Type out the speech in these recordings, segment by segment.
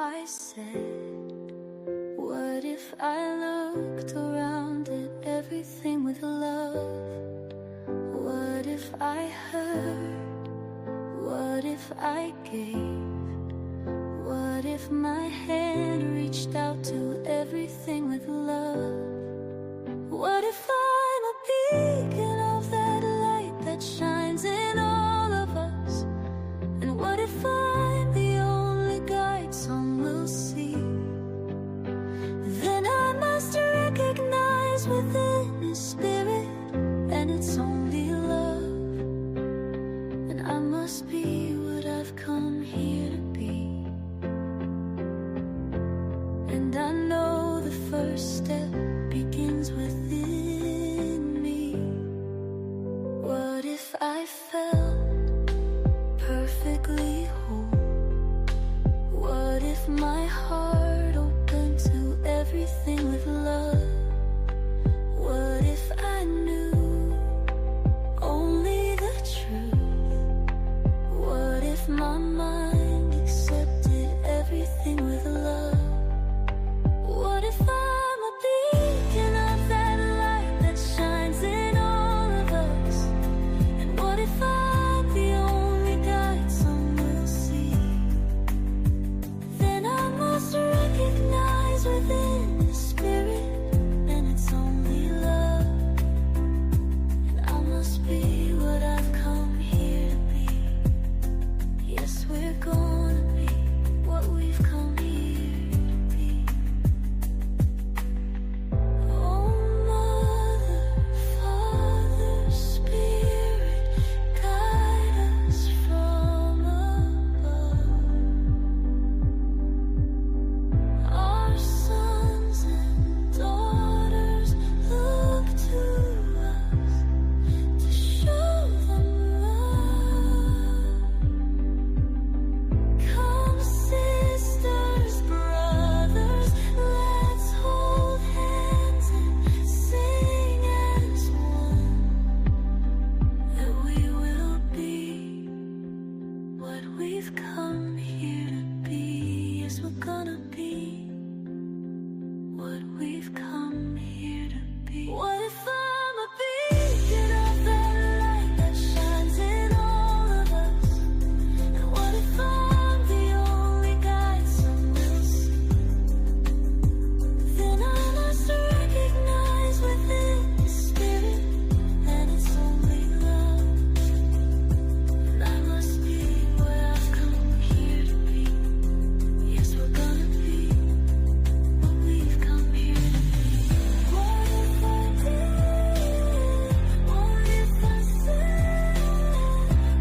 I said, what if I looked around at everything with love? What if I heard? What if I gave? What if my hand reached out to everything with love? What if I'm a beacon of that light that shines in all of us? And what if I'm the only guide some will see? Then I must recognize within His Spirit, and it's only love. And I must be what I've come here to be. And I know the first step begins within me. What if I felt perfectly whole? What if my heart opened to everything with love? What if I knew only the truth? What if my mind accepted everything with love? What if I'm a beacon of that light that shines in all of us? And what if I'm the only guide some will see? Then I must recognize within the Spirit, and it's only love. And I must be what I've come here to be. Yes, we're gonna be what we've come here to be. Oh, Mother, Father, Spirit, guide us from above. Our sons and daughters look to us to show them love. Come, sisters, brothers, let's hold hands and sing as one, that we will be what we've come here to be. Yes, we're gonna be what we've come here to be. What if I'm a beacon of that light that shines in all of us? And what if I'm the only guide some will see? Then I must recognize within the Spirit, and it's only love. And I must be what I've come here to be. Yes, we're gonna be what we've come here to be. What if I did? What if I said?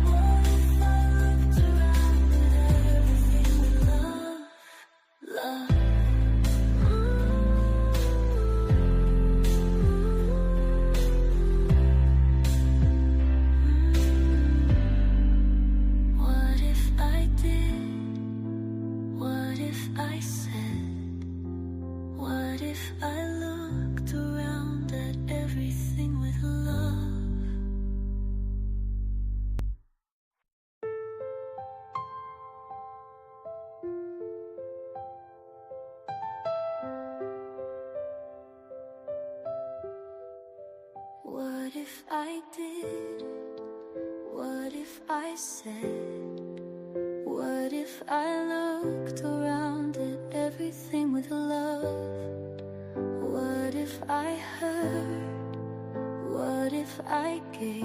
What if I looked around at everything with love? Love. What if I did? What if I said? What if I looked around at everything with love? What if I did? What if I said? What if I looked around at everything with love? What if I heard? What if I gave?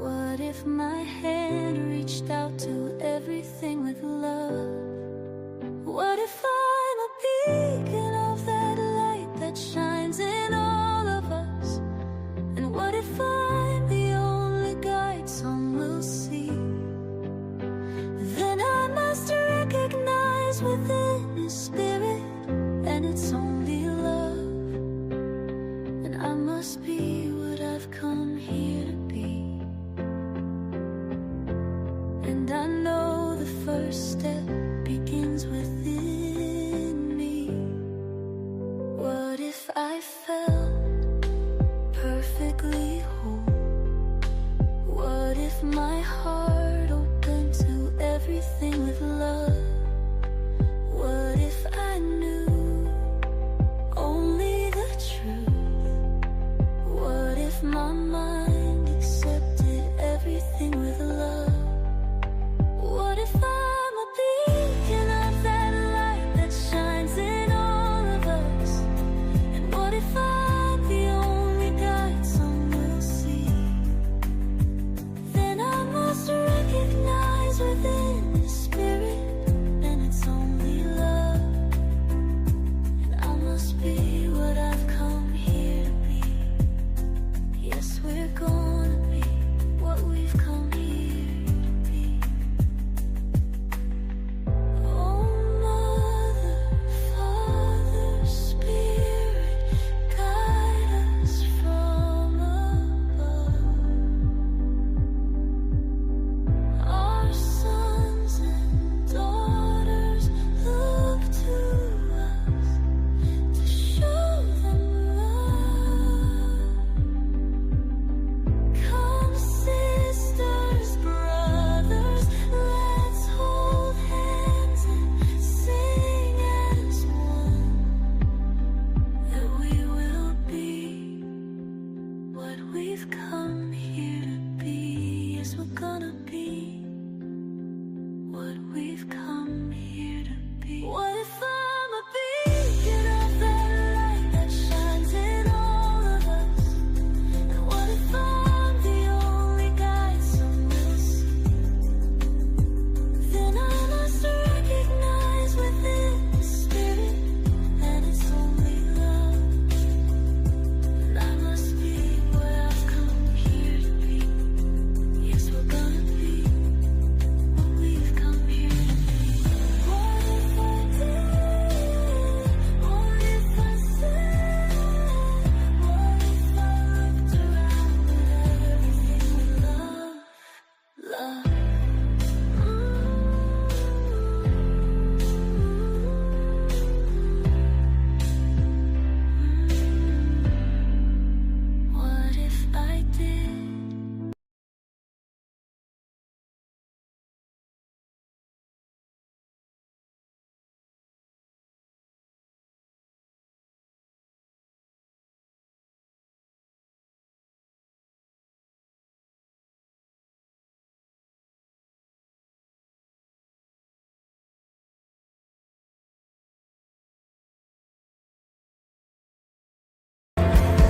What if my hand reached out to everything with love? What if I'm a beacon of that light that shines in all of us? And what if I'm the only guide some will see? Then I must recognize within His Spirit, and it's only love. And I must be what I've come here to be. And I know the first step begins within me. What if I felt perfectly whole? What if my heart opened to everything with love?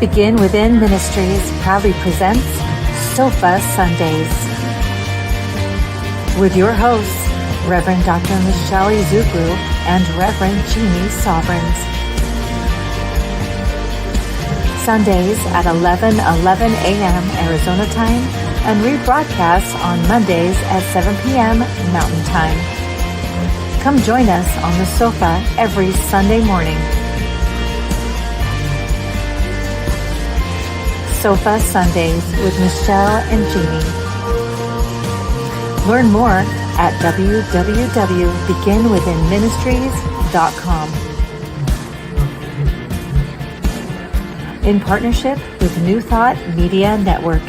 Begin Within Ministries proudly presents Sofa Sundays with your hosts, Reverend Dr. Michelle Izuku and Reverend Jeannie Sovereigns. Sundays at 11:11 a.m. Arizona time and rebroadcasts on Mondays at 7 p.m. Mountain Time. Come join us on the sofa every Sunday morning. Sofa Sundays with Michelle and Jeannie. Learn more at www.beginwithinministries.com. In partnership with New Thought Media Network.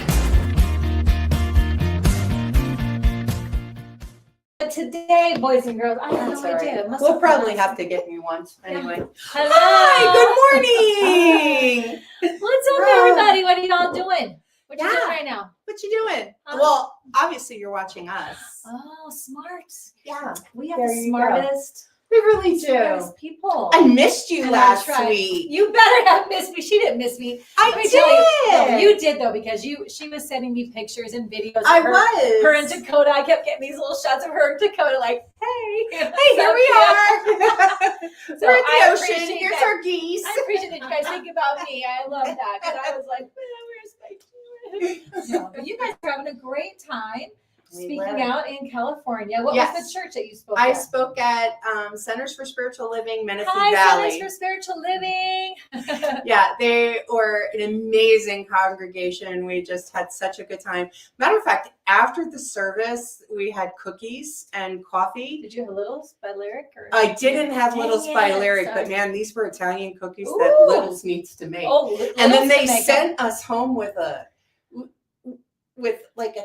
Today, boys and girls, I have no idea. We'll probably have to get you once anyway. Hello. Hi, good morning. What's up, everybody? What are y'all doing? What you doing right now? What you doing? Well, obviously you're watching us. Oh, smart. Yeah. We have There the you go. smartest We really do. smartest people. I missed you And last that's right. week. You better have missed me. She didn't miss me. Let me I tell you. did. No, you did though, because she was sending me pictures and videos of I her, was. her and Dakota. I kept getting these little shots of her and Dakota like, hey. Hey, here we are. So We're at I the ocean. appreciate Here's that. our geese. I appreciate that you guys think about me. I love that. And I was like, where's my no, but you guys are having a great time speaking out in California. What was the church that you spoke at? I spoke at Centers for Spiritual Living, Menifee Hi, Valley. Centers for Spiritual Living. Yeah, they were an amazing congregation. We just had such a good time. Matter of fact, after the service, we had cookies and coffee. Did you have Littles by Lyric? Or I didn't have Littles by Lyric, but man, these were Italian cookies that Littles needs to make. Oh, and then they sent us home with like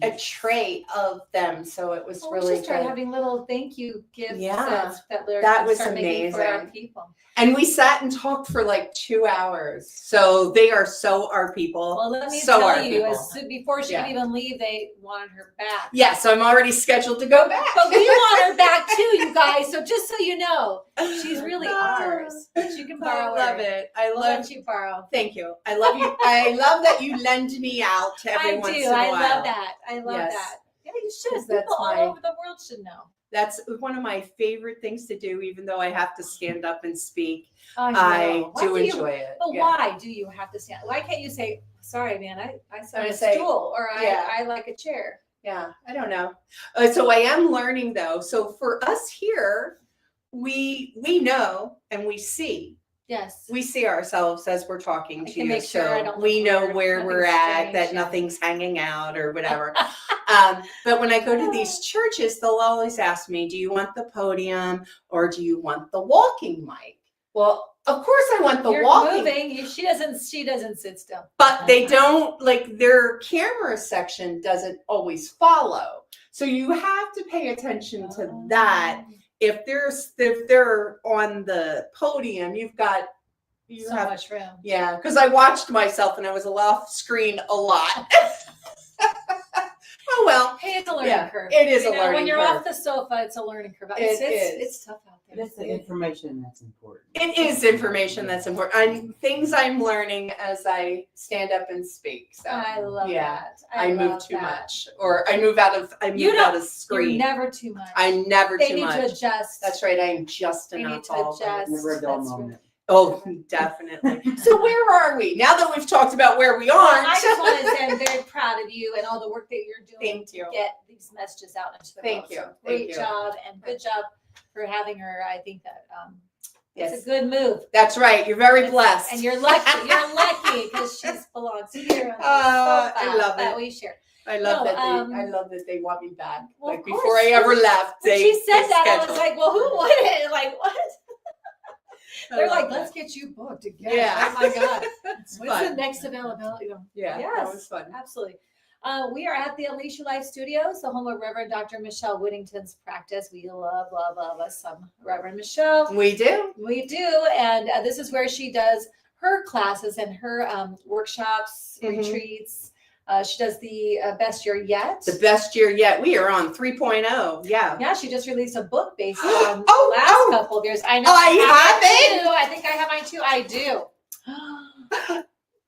a tray of them, so it was really just started good. having little thank you gift Yeah, sets that Lyric that can was start making for our amazing. people. And we sat and talked for like 2 hours. So they are so our people. Well, let me so tell you, before she could even leave, they wanted her back. Yeah, so I'm already scheduled to go back. But we want her back too, you guys. So just so you know, she's really ours. But you can borrow her. I love it. We'll let you borrow. Thank you. I love you. I love that you lend me out to every once in a while. I love that. I love that. Yeah, you should. People all over the world should know. That's one of my favorite things to do, even though I have to stand up and speak. I do enjoy it. But why do you have to stand? Why can't you say, sorry, man, I sat on a stool or I like a chair? Yeah, I don't know. So I am learning though. So for us here, we know and we see. Yes. We see ourselves as we're talking to you. Make sure I don't we know weird. where we're at, that nothing's hanging out or whatever. But when I go to these churches, they'll always ask me, do you want the podium or do you want the walking mic? Well, of course I want the walking. Moving. She doesn't sit still. But they don't, like, their camera section doesn't always follow. So you have to pay attention to that. If they're on the podium, you have much room. Yeah, because I watched myself and I was off screen a lot. Oh well. Hey, it's a learning curve. It is a learning curve. When you're off the sofa, it's a learning curve. It's tough out there. It's the information that's important. It is information that's important. Things I'm learning as I stand up and speak. So I love that. I move too much, or I move out of screen. You're never too much. I'm never too much. They need to adjust. That's right. I am just enough. They need to adjust. Never a dull moment. Oh, definitely. So where are we? Now that we've talked about where we are. I just want to say I'm very proud of you and all the work that you're doing Thank you. to get these messages out into the world. Thank you. Great job and good job for having her. I think that yes. it's a good move. That's right. You're very blessed. And you're lucky. You're lucky because she belongs here. I love that it. we share. I love that they want me back. Well, like before I ever left, when she said that, scheduled. I was like, well, who wouldn't? Like, what? They're like, let's get you booked again. Yeah. Oh my God. It's What's fun. the next availability? Yeah. Yes. That was fun. Absolutely. We are at the Unleash Your Life Studios, the home of Reverend Dr. Michelle Whittington's practice. We love us some Reverend Michelle. We do. We do. And this is where she does her classes and her workshops, retreats. She does the best year yet. The best year yet. We are on 3.0. Yeah. Yeah, she just released a book based on the last couple of years. I know. I have it. I think I have mine too. I do.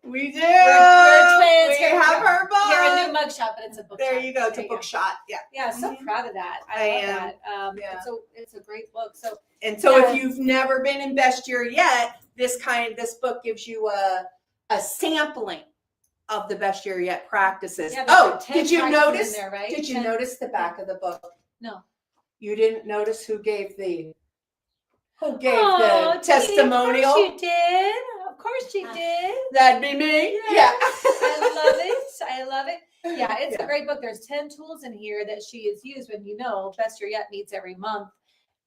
We do. We're twins. We Here we have go. our book. Here, a new mugshot, but it's a book. There shot. you go. It's There a you book shot. Yeah. Yeah, so Mhm. proud of that. I I love am. that. Yeah. It's a great book. So And so Yeah. if you've never been in Best Year Yet, this book gives you a sampling of the Best Year Yet practices. yeah, there's Oh, like 10 did you practices notice? in there, right? Did you 10 notice the back of the book? No. You didn't notice who gave the Oh, the testimonial? Of course you did. Of course you did. That'd be me. Yeah. Yeah. I love it. I love it. Yeah, it's Yeah. a great book. There's 10 tools in here that she has used when Best Year Yet meets every month,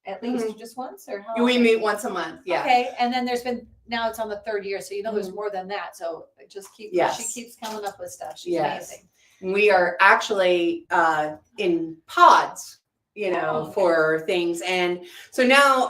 at least just once, or how We often? meet once a month. Yeah. Okay, and then now it's on the third year, so there's more than that. So Yes. she keeps coming up with stuff. She's Yes. amazing. We are actually in pods, Oh, okay. for things. And so now,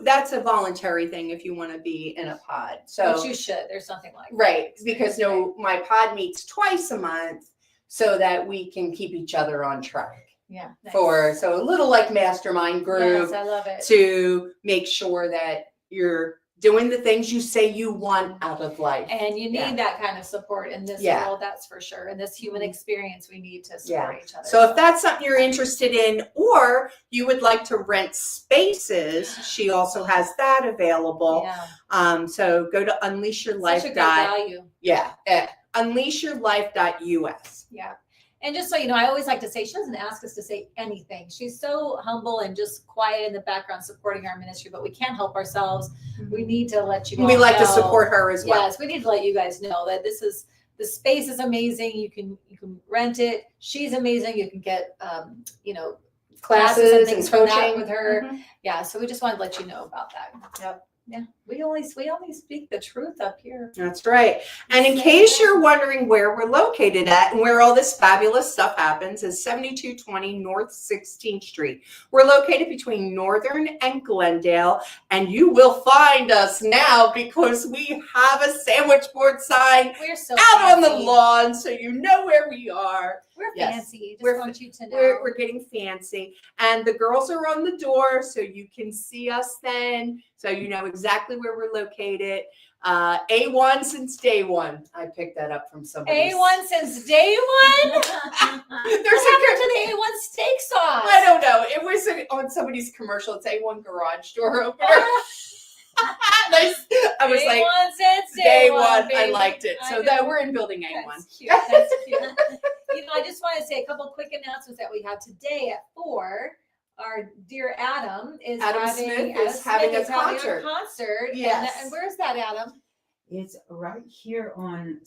that's a voluntary thing if you want to be in a pod. So Which you should. There's nothing like that. right, because my pod meets twice a month so that we can keep each other on track. Yeah. Nice. So a little like mastermind group Yes, I love it. to make sure that you're doing the things you say you want out of life. And you need Yeah. that kind of support in this Yeah. world, that's for sure. In this human experience, we need to support each other. So if that's something you're interested in, or you would like to rent spaces, she also has that available. Yeah. So go to Unleash Your Life. Such a great value. unleashyourlife.us. Yeah. And just so you know, I always like to say, she doesn't ask us to say anything. She's so humble and just quiet in the background supporting our ministry, but we can't help ourselves. We need to let you all We like to know. support her as well. Yes, we need to let you guys know that the space is amazing. You can rent it. She's amazing. You can get classes and things from that coaching with her. Mhm. Yeah, so we just wanted to let you know about that. Yep. Yeah. We only speak the truth up here. That's right. And in case you're wondering where we're located at and where all this fabulous stuff happens is 7220 North 16th Street. We're located between Northern and Glendale, and you will find us now because we have a sandwich board sign We're so out on the fancy. lawn, so you know where we are. We're Yes. fancy. Just We're- want you to know. We're getting fancy, and the girls are on the door, so you can see us then, so you know exactly where we're located. A1 since day one. I picked that up from somebody. A1 since day one? There's What happened to the A1 steak sauce? I don't know. It was on somebody's commercial. It's A1 garage door opener. I was like, A1 since day one, one, I baby. liked it. So I that know. we're in building A1. That's cute. That's cute. I just want to say a couple quick announcements that we have today at 4. Our dear Adam is Adam having Smith is having a concert. Yes. And where's that, Adam? It's right here on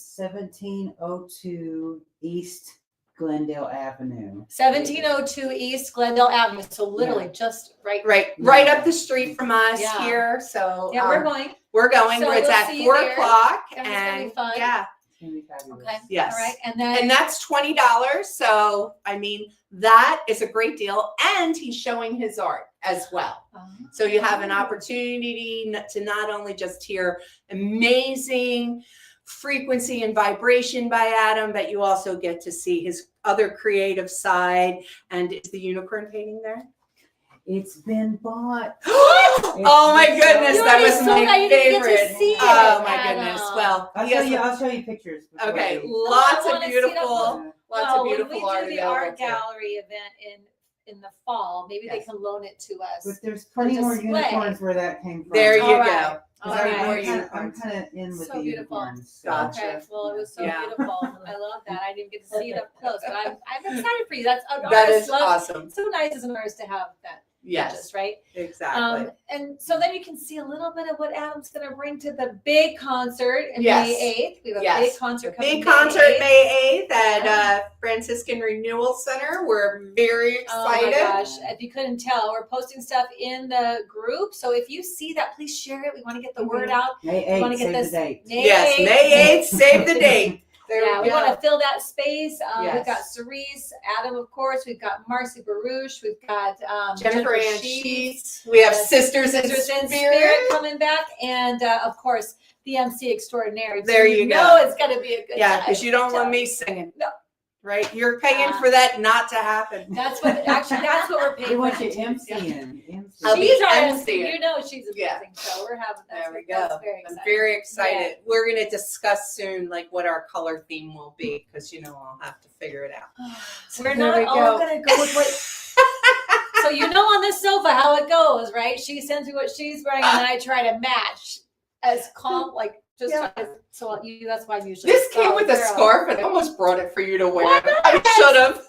1702 East Glendale Avenue. 1702 East Glendale Avenue. So literally just right. Right up the street from us Yeah. here. So Yeah, we're going. We're going. So It's we'll at see you 4 there. o'clock. Yeah, it's gonna be And fun. yeah. It's gonna be fabulous. Okay. Yes. All right. And then And that's $20. So I mean, that is a great deal. And he's showing his art as well. So you have an opportunity to not only just hear amazing frequency and vibration by Adam, but you also get to see his other creative side. And is the unicorn painting there? It's been bought. Oh my goodness, You that already was sold my that, you didn't get to favorite. see it, Oh my Adam. goodness. Well, I'll show you pictures. before okay, you- lots I of wanna see that beautiful, one. lots Well, of beautiful when art we do the available art too. gallery event in the fall, maybe they Yes. can loan it to us. But there's plenty more display. unicorns where that came from. There you All go. right. All All right. right. More I'm unicorns. kind of in with So the beautiful. unicorns. So. Gotcha. Okay, well, it was so Yeah. beautiful. I love that. I didn't get to see it up close, but I'm excited for you. That's an That artist is love. awesome. So nice as an artist to have that. Yes, Just right. exactly. And so then you can see a little bit of what Adam's going to bring to the big concert in Yes. May 8th. We have a Yes. big concert coming. Big concert May 8th. May 8th at Franciscan Renewal Center. We're very Oh my excited. gosh. If you couldn't tell, we're posting stuff in the group. So if you see that, please share it. We want to get the word out. May We want 8th, to get save this the date. Yes, May 8th, save the date. There Yeah, we we go. want to fill that space. We've Yes. got Cerise, Adam, of course. We've got Marcy Baruch. We've got Jennifer Ann Sheets. Sheets. We have Yes. Sisters in Sisters in Spirit. Spirit coming back. And of course, the MC extraordinaire. So There you know go. it's going to be a good Yeah, time. because you don't Good want time. me singing. No. right? You're paying for that not to happen. That's what we're paying. They want for. you emceeing. I'll be She's our emceeing. MC. You know she's amazing. Yeah. So we're having that. There we That's go. very I'm exciting. very excited. We're going to discuss soon like what our color theme will be because I'll have to figure it out. We're there not we all go. gonna go with what. So on this sofa how it goes, right? She sends me what she's wearing, and I try to match as calm, like just Yeah. so you. That's why I usually. This came go, with a girl. scarf and I almost brought it for you to wear. Why not? I should have.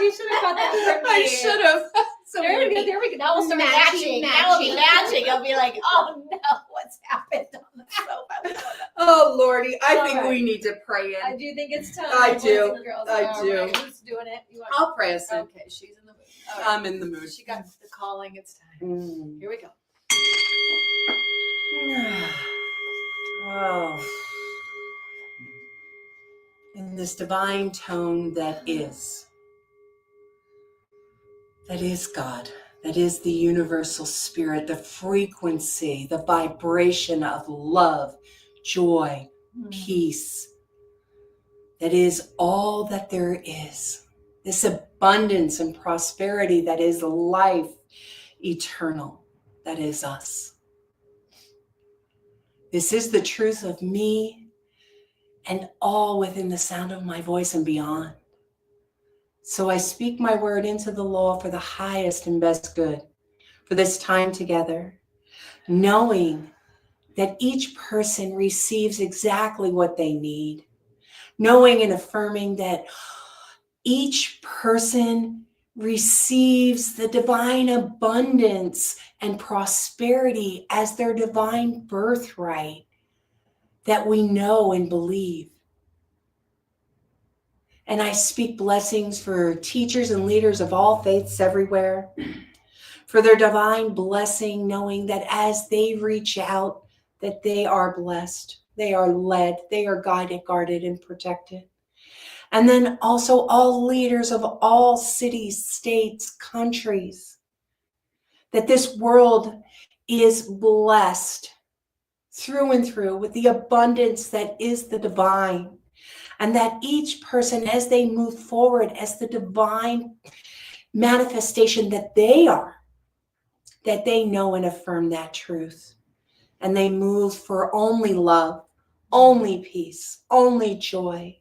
You should have got that for me. I should have. So There we go. There we go. Now we'll start matching. Now we'll be matching. I'll be like, oh no, what's happened on the sofa? Oh Lordy, I All think right. we need to pray I in. do think it's time. I boys do. and girls. I All do. right, who's doing it? You want? I'll pray us in. Okay, she's in the mood. All right. I'm in the mood. She got the calling. It's time. Mm. Here we go. Oh. In this divine tone that is God, that is the universal spirit, the frequency, the vibration of love, joy, peace, that is all that there is. This abundance and prosperity that is life eternal, that is us. This is the truth of me and all within the sound of my voice and beyond. So I speak my word into the law for the highest and best good, for this time together, knowing that each person receives exactly what they need, knowing and affirming that each person receives the divine abundance and prosperity as their divine birthright that we know and believe. And I speak blessings for teachers and leaders of all faiths everywhere, for their divine blessing, knowing that as they reach out, that they are blessed, they are led, they are guided, guarded, and protected. And then also all leaders of all cities, states, countries, that this world is blessed through and through with the abundance that is the divine. And that each person, as they move forward as the divine manifestation that they are, that they know and affirm that truth. And they move for only love, only peace, only joy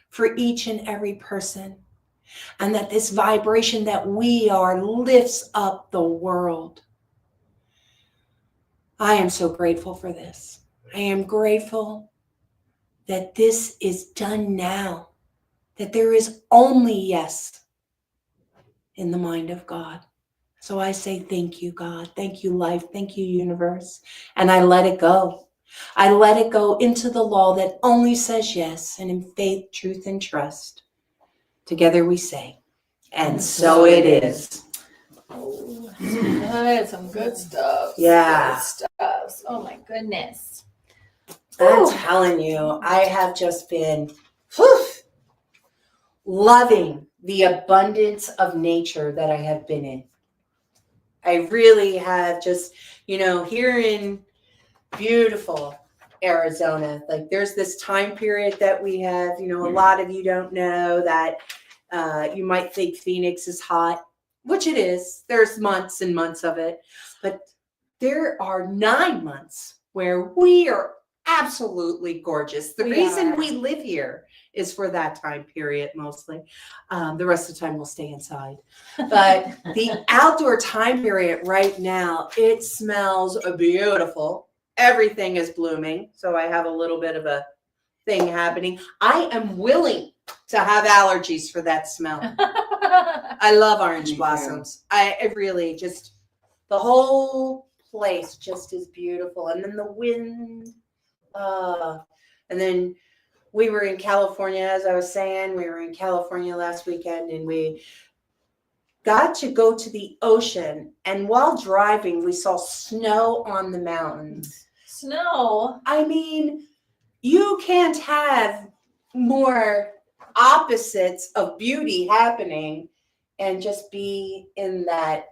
for each and every person. And that this vibration that we are lifts up the world. I am so grateful for this. I am grateful that this is done now, that there is only yes in the mind of God. So I say thank you, God. Thank you, life. Thank you, universe. And I let it go. I let it go into the law that only says yes, and in faith, truth, and trust. Together we say, and so it is. Oh, some good stuff. Yeah. Good stuff. Oh my goodness. I'm telling you, I have just been loving the abundance of nature that I have been in. I really have just, here in beautiful Arizona, like there's this time period that we have, a lot of you don't know that you might think Phoenix is hot, which it is. There's months and months of it, but there are 9 months where we are absolutely gorgeous. The reason we live here is for that time period mostly. The rest of the time we'll stay inside. But the outdoor time period right now, it smells beautiful. Everything is blooming. So I have a little bit of a thing happening. I am willing to have allergies for that smell. I love orange blossoms. I really just, the whole place just is beautiful. And then the wind. And then we were in California, as I was saying, we were in California last weekend and we got to go to the ocean. And while driving, we saw snow on the mountains. Snow? I mean, you can't have more opposites of beauty happening and just be in that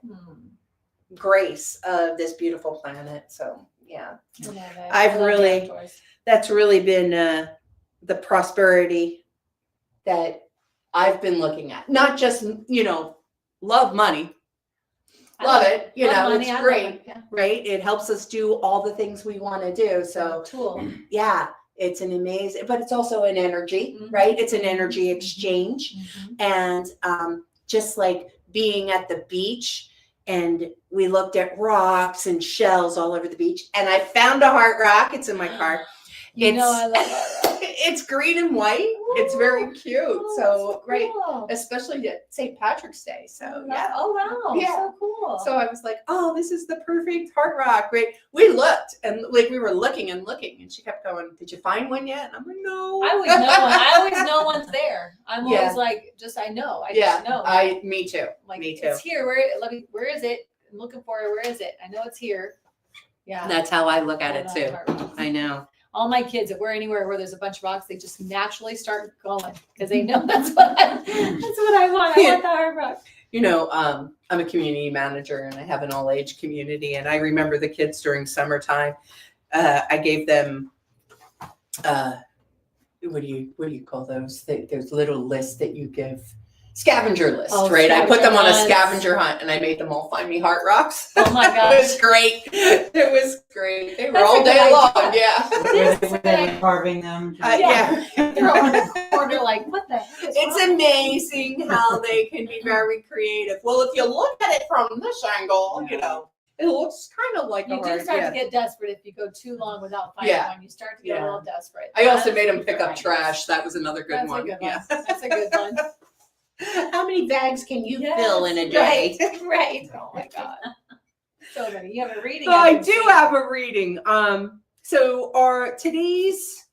grace of this beautiful planet. So yeah, that's really been the prosperity that I've been looking at. Not just, love money. Love it. Money, It's I love great, it, yeah. right? It helps us do all the things we want to do. So Tool. yeah, it's an amazing, but it's also an energy, right? It's an energy exchange. And just like being at the beach, and we looked at rocks and shells all over the beach, and I found a heart rock. It's in my car. I love that. It's green and white. Ooh. It's very cute. Oh, So great, cool. especially at St. Patrick's Day. So yeah. Oh wow. Yeah. So cool. So I was like, oh, this is the perfect heart rock. Great. We looked and we were looking and looking, and she kept going, did you find one yet? And I'm like, no. I always know one's there. I'm always like, I know. I just know. Me too. Like, me too. It's here. Where is it? I'm looking for it. Where is it? I know it's here. Yeah. That's how I look at it too. I know. All my kids, if we're anywhere where there's a bunch of rocks, they just naturally start going because they know that's what I want. I want the hard rock. I'm a community manager, and I have an all age community. And I remember the kids during summertime. I gave them, what do you call those? There's little lists that you give. Scavenger list, right? I put them on a scavenger hunt, and I made them all find me heart rocks. Oh my gosh. It was great. It was great. They were all day long. Yeah. Were they carving them? Yeah. They're all in the corner like, what the heck is It's wrong? amazing how they can be very creative. Well, if you look at it from this angle, it looks kind of like You a do heart. start Yeah. to get desperate if you go too long without finding one. You start to get a little desperate. I also made them That's pick up right. trash. That was another good That's one. a good Yeah. one. That's a good one. How many bags can you Yes, fill in a day? Right. Oh my God. So many. You have a reading. I do have a reading. So our today's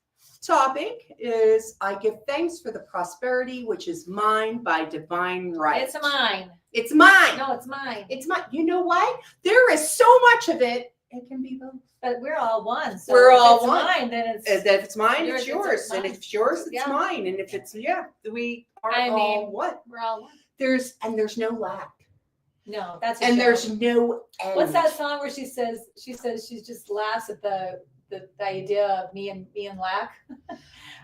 topic is I give thanks for the prosperity which is mine by divine right. It's mine. It's mine. No, it's mine. It's mine. You know why? There is so much of it. It can be both. But we're all one. So We're if all it's one. mine, then it's. If it's mine, Yours, it's yours. it's And mine. if it's yours, it's Yeah. mine. And if it's we are I all mean, one. We're all one. There's no lack. No, that's a And joke. there's no end. What's that song where she says she just laughs at the idea of me and lack?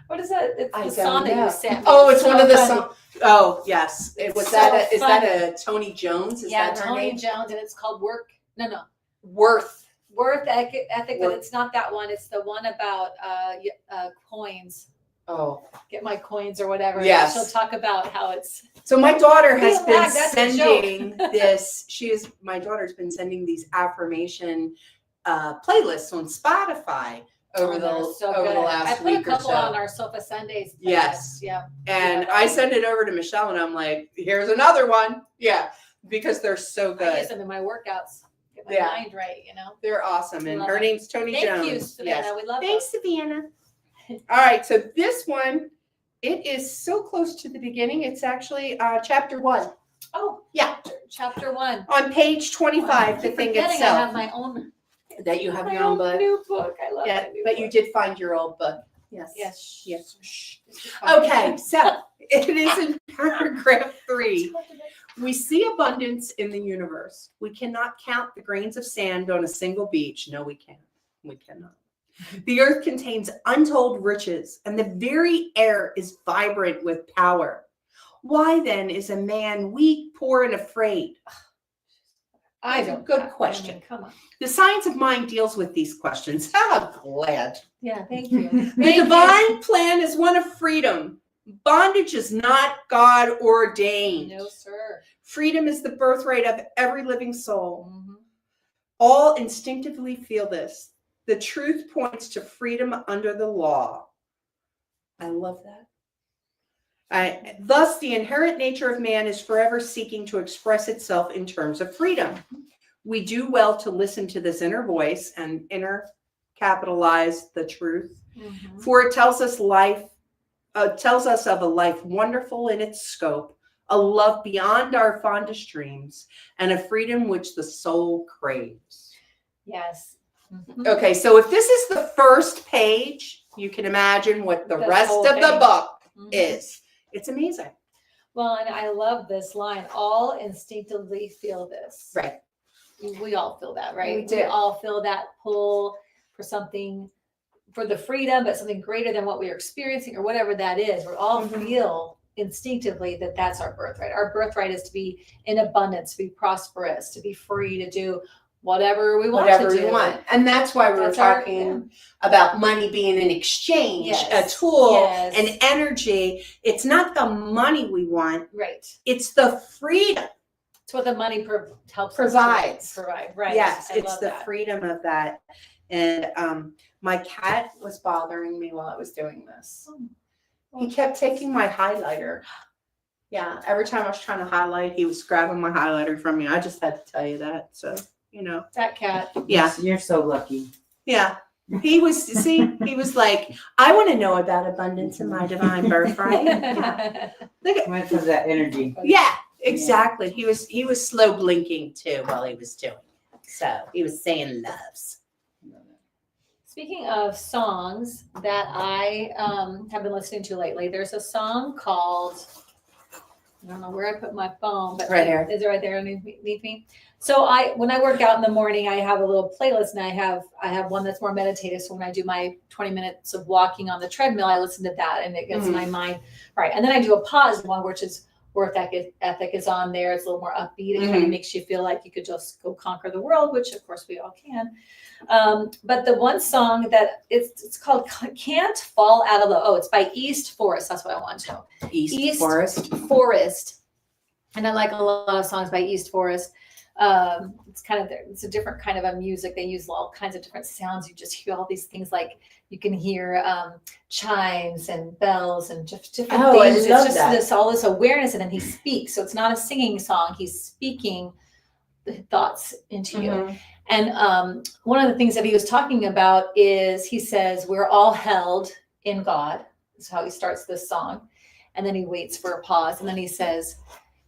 What is that? It's I the don't song that know. you sent me. Oh, it's one of the funny. songs. Oh, yes. It's Was so that is that funny. a Tony Jones? Is Yeah, that her Tony name? Jones, and it's called Work. No. Worth. Worth ethic, but Worth. it's not that one. It's the one about coins. Oh. Get my coins or whatever. Yes. She'll talk about how it's. So my daughter has Feel been like that's a joke. sending this. My daughter's been sending these affirmation playlists on Spotify over they're the so over good. the last I put week a couple or so. on our Sofa Sundays. Yes. Yeah. And Yeah. I sent it over to Michelle, and I'm like, "Here's another one." Yeah, because they're so I good. use them in my workouts. Get my Yeah. mind right, They're awesome, and Love her it. name's Tony Thank Jones. you, Savannah. Yes. We love Thanks, those. Savannah. All right, so this one, it is so close to the beginning. It's actually chapter 1 Oh, Yeah. Chapter 1. on page 25. The thing Forgetting I itself. have my own. That you have my your own book. new book. I love Yeah, that new but book. you did find your old book. Yes. Yes. Yes. Shh. Okay, so it is in paragraph 3. We see abundance in the universe. We cannot count the grains of sand on a single beach. No, we can't. We cannot. The earth contains untold riches, and the very air is vibrant with power. Why then is a man weak, poor, and afraid? I That's a don't. good question. I mean, come on. The science of mind deals with these questions. I'm glad. Yeah, thank you. The Thank you. divine plan is one of freedom. Bondage is not God ordained. No, sir. Freedom is the birthright of every living soul. Mhm. All instinctively feel this. The truth points to freedom under the law. I love that. Thus, the inherent nature of man is forever seeking to express itself in terms of freedom. We do well to listen to this inner voice and capitalize the truth, Mhm. for it tells us of a life wonderful in its scope, a love beyond our fondest dreams, and a freedom which the soul craves. Yes. Mhm. Okay, so if this is the first page, you can imagine what the The rest whole of the thing. book Mhm. is. It's amazing. Well, and I love this line. All instinctively feel this. Right. We all feel that, right? We do. all feel that pull for something, for the freedom, but something greater than what we're experiencing or whatever that is. We all Mhm. feel instinctively that that's our birthright. Our birthright is to be in abundance, to be prosperous, to be free, to do whatever we want Whatever to do. we want. And that's why we were That's our- talking about money being an exchange, Yes. a tool, Yes. an energy. It's not the money we want, Right. it's the freedom. It's what the money helps Provides. us to provide. Right. Yes, I it's love the that. freedom of that. And my cat was bothering me while I was doing this. He kept taking my highlighter. Yeah, every time I was trying to highlight, he was grabbing my highlighter from me. I just had to tell you that. So, That cat. yeah. You're so lucky. Yeah. He was like, I want to know about abundance in my divine birthright. Yeah. Look at, Went for that energy. yeah, exactly. He was slow blinking too while he was doing it. So he was saying loves. Speaking of songs that I have been listening to lately, there's a song called, I don't know where I put my phone, but Right here. is it right there underneath me? So when I work out in the morning, I have a little playlist, and I have one that's more meditative. So when I do my 20 minutes of walking on the treadmill, I listen to that, and it gets my mind right. And then I do a positive one, which is work ethic is on there. It's a little more upbeat. It kind of makes you feel like you could just go conquer the world, which of course we all can. But the one song that it's called "Can't Fall Out of the," it's by East Forest. That's what I want to know. East Forest. And I like a lot of songs by East Forest. It's a different kind of a music. They use all kinds of different sounds. You just hear all these things, like you can hear chimes and bells and just different things. I love it's just all this awareness, and then he speaks. So it's not a singing song. He's speaking the thoughts into you. And one of the things that he was talking about is, he says, we're all held in God. That's how he starts this song. And then he waits for a pause. And then he says,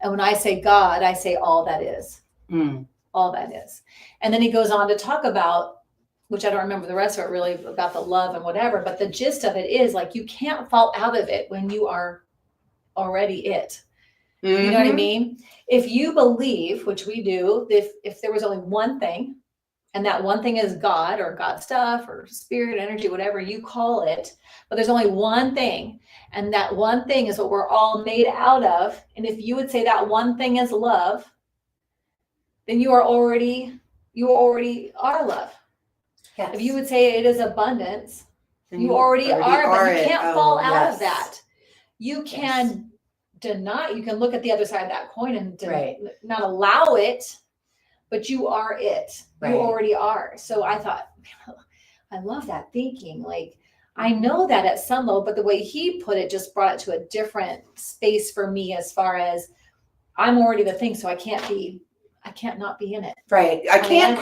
and when I say God, I say all that is. All that is. And then he goes on to talk about, which I don't remember the rest of it really, about the love and whatever, but the gist of it is like, you can't fall out of it when you are already it. You know what I mean? If you believe, which we do, if there was only one thing, and that one thing is God or God stuff or spirit, energy, whatever you call it, but there's only one thing, and that one thing is what we're all made out of. And if you would say that one thing is love, then you already are love. Yes. If you would say it is abundance, you already are, but you can't fall out of that. You can deny, you can look at the other side of that coin and not allow it, but you are it. You already are. So I thought, I love that thinking. Like, I know that at some level, but the way he put it just brought it to a different space for me, as far as I'm already the thing, so I can't not be in it. Right. I can't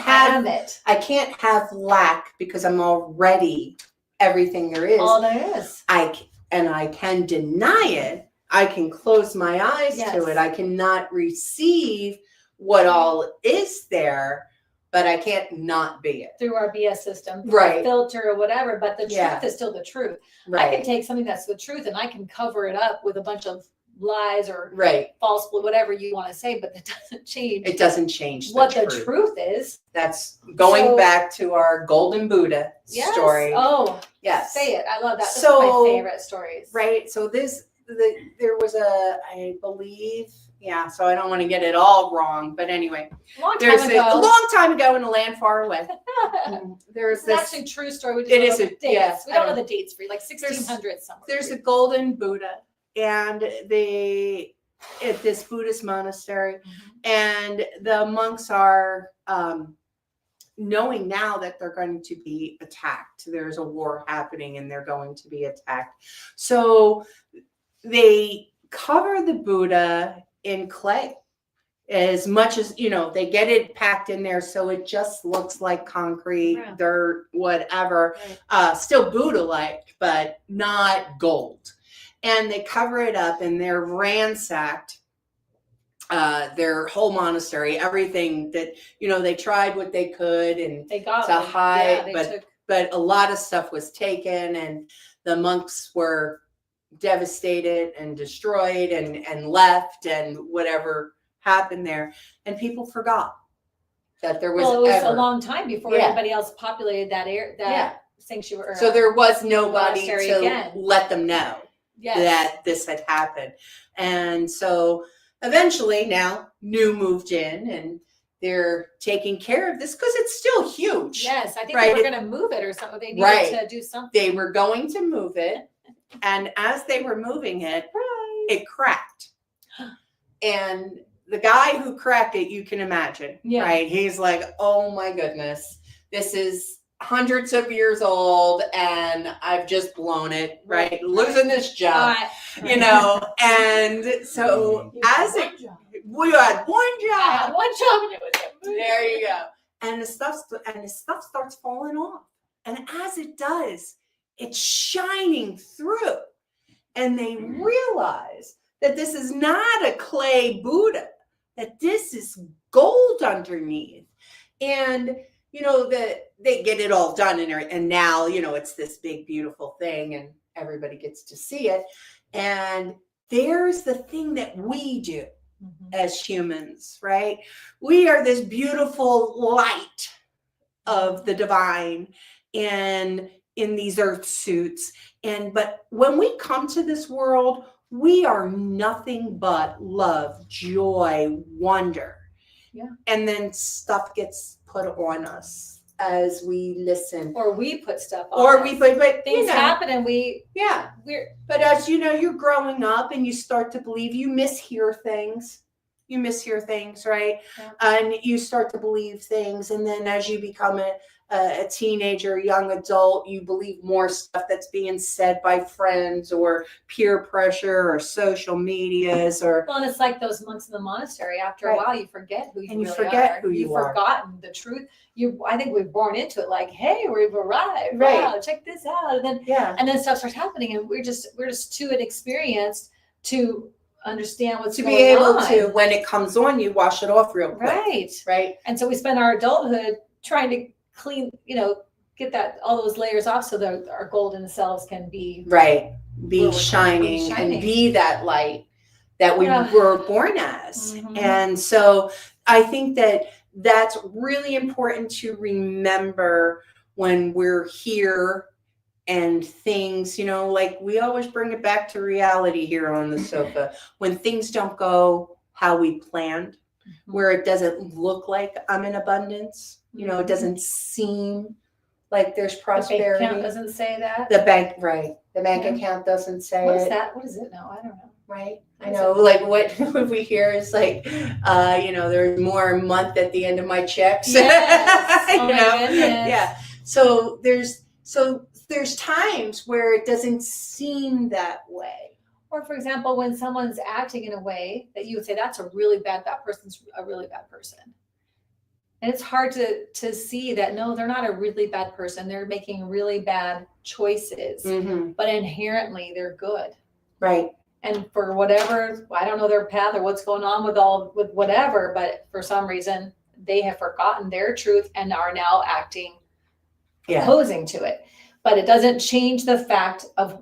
have lack, because I'm already everything there is. All there is. I can deny it. I can close my eyes to it. I cannot receive what all is there, but I can't not be it. Through our BS system, Right. filter or whatever, but the truth is still the truth. Right. I can take something that's the truth and I can cover it up with a bunch of lies or false, whatever you want to say, but that doesn't change. It doesn't change what the truth is. That's going back to our golden Buddha story. Oh, yes. Say it. I love that. That's one of my favorite stories. Right. So there was I believe, so I don't want to get it all wrong, but anyway, a long time ago in a land far away. There's this actually true story. We just it is dates. We don't know the dates for you, like 1600s somewhere. There's a golden Buddha, and at this Buddhist monastery, and the monks are knowing now that they're going to be attacked. There's a war happening and they're going to be attacked. So they cover the Buddha in clay as much as, they get it packed in there so it just looks like concrete, dirt, whatever. Still Buddha-like, but not gold. And they cover it up and they're ransacked. Their whole monastery, everything that, they tried what they could and they got to hide, but a lot of stuff was taken, and the monks were devastated and destroyed and left, and whatever happened there, and people forgot that there was. Well, it was a long time before anybody else populated that sanctuary. So there was nobody to let them know. Yes. that this had happened. And so eventually now New moved in and they're taking care of this because it's still huge. Yes, I think Right. they were going to move it or something. They needed Right. to do something. They were going to move it. And as they were moving it, it cracked. And the guy who cracked it, you can imagine, Yeah. right? He's like, oh my goodness, this is hundreds of years old and I've just blown it, right? Losing this job, you know? And so as it, we had one I had job. one job and it was a movie. There you go. And the stuff starts falling off. And as it does, it's shining through. And they realize that this is not a clay Buddha, that this is gold underneath. And, you know, that they get it all done and now, you know, it's this big, beautiful thing and everybody gets to see it. And there's the thing that we do as humans, right? We are this beautiful light of the divine and in these earth suits. But when we come to this world, we are nothing but love, joy, wonder. Yeah. And then stuff gets put on us as we listen. Or we put stuff on Or us. we put, but Things you know, happen and yeah. But as you know, you're growing up and you start to believe, you mishear things. You mishear things, right? Yeah. And you start to believe things. And then as you become a teenager, young adult, you believe more stuff that's being said by friends or peer pressure or social medias or. Well, and it's like those monks in the monastery. After Right. a while, you forget who you And you really forget are. who you You've are. forgotten the truth. I think we're born into it. Like, hey, we've arrived. Right. Wow, check this out. Yeah. And then stuff starts happening, and we're just too inexperienced to understand what's To going be able on. to, when it comes on, you wash it off real quick. Right. Right. And so we spend our adulthood trying to clean, get all those layers off so that our golden selves can be Right. Be Where we're shining shining. and be that light that we Yeah. were born as. Mhm. And so I think that that's really important to remember when we're here and things, like we always bring it back to reality here on the sofa. When things don't go how we planned, where it doesn't look like I'm in abundance, it doesn't seem like there's prosperity. The bank account doesn't say that. The bank, right. The bank Yeah. account doesn't say What is it. that? What is it now? I don't know. Right. I What is know, it? like what we hear is like, there's more a month at the end of my checks. Yes. Oh my goodness. Yeah. So there's times where it doesn't seem that way. Or for example, when someone's acting in a way that you would say that person's a really bad person. And it's hard to see that, no, they're not a really bad person. They're making really bad choices, Mm-hmm. but inherently they're good. Right. And for whatever, I don't know their path or what's going on with whatever, but for some reason they have forgotten their truth and are now acting opposing to it. But it doesn't change the fact of,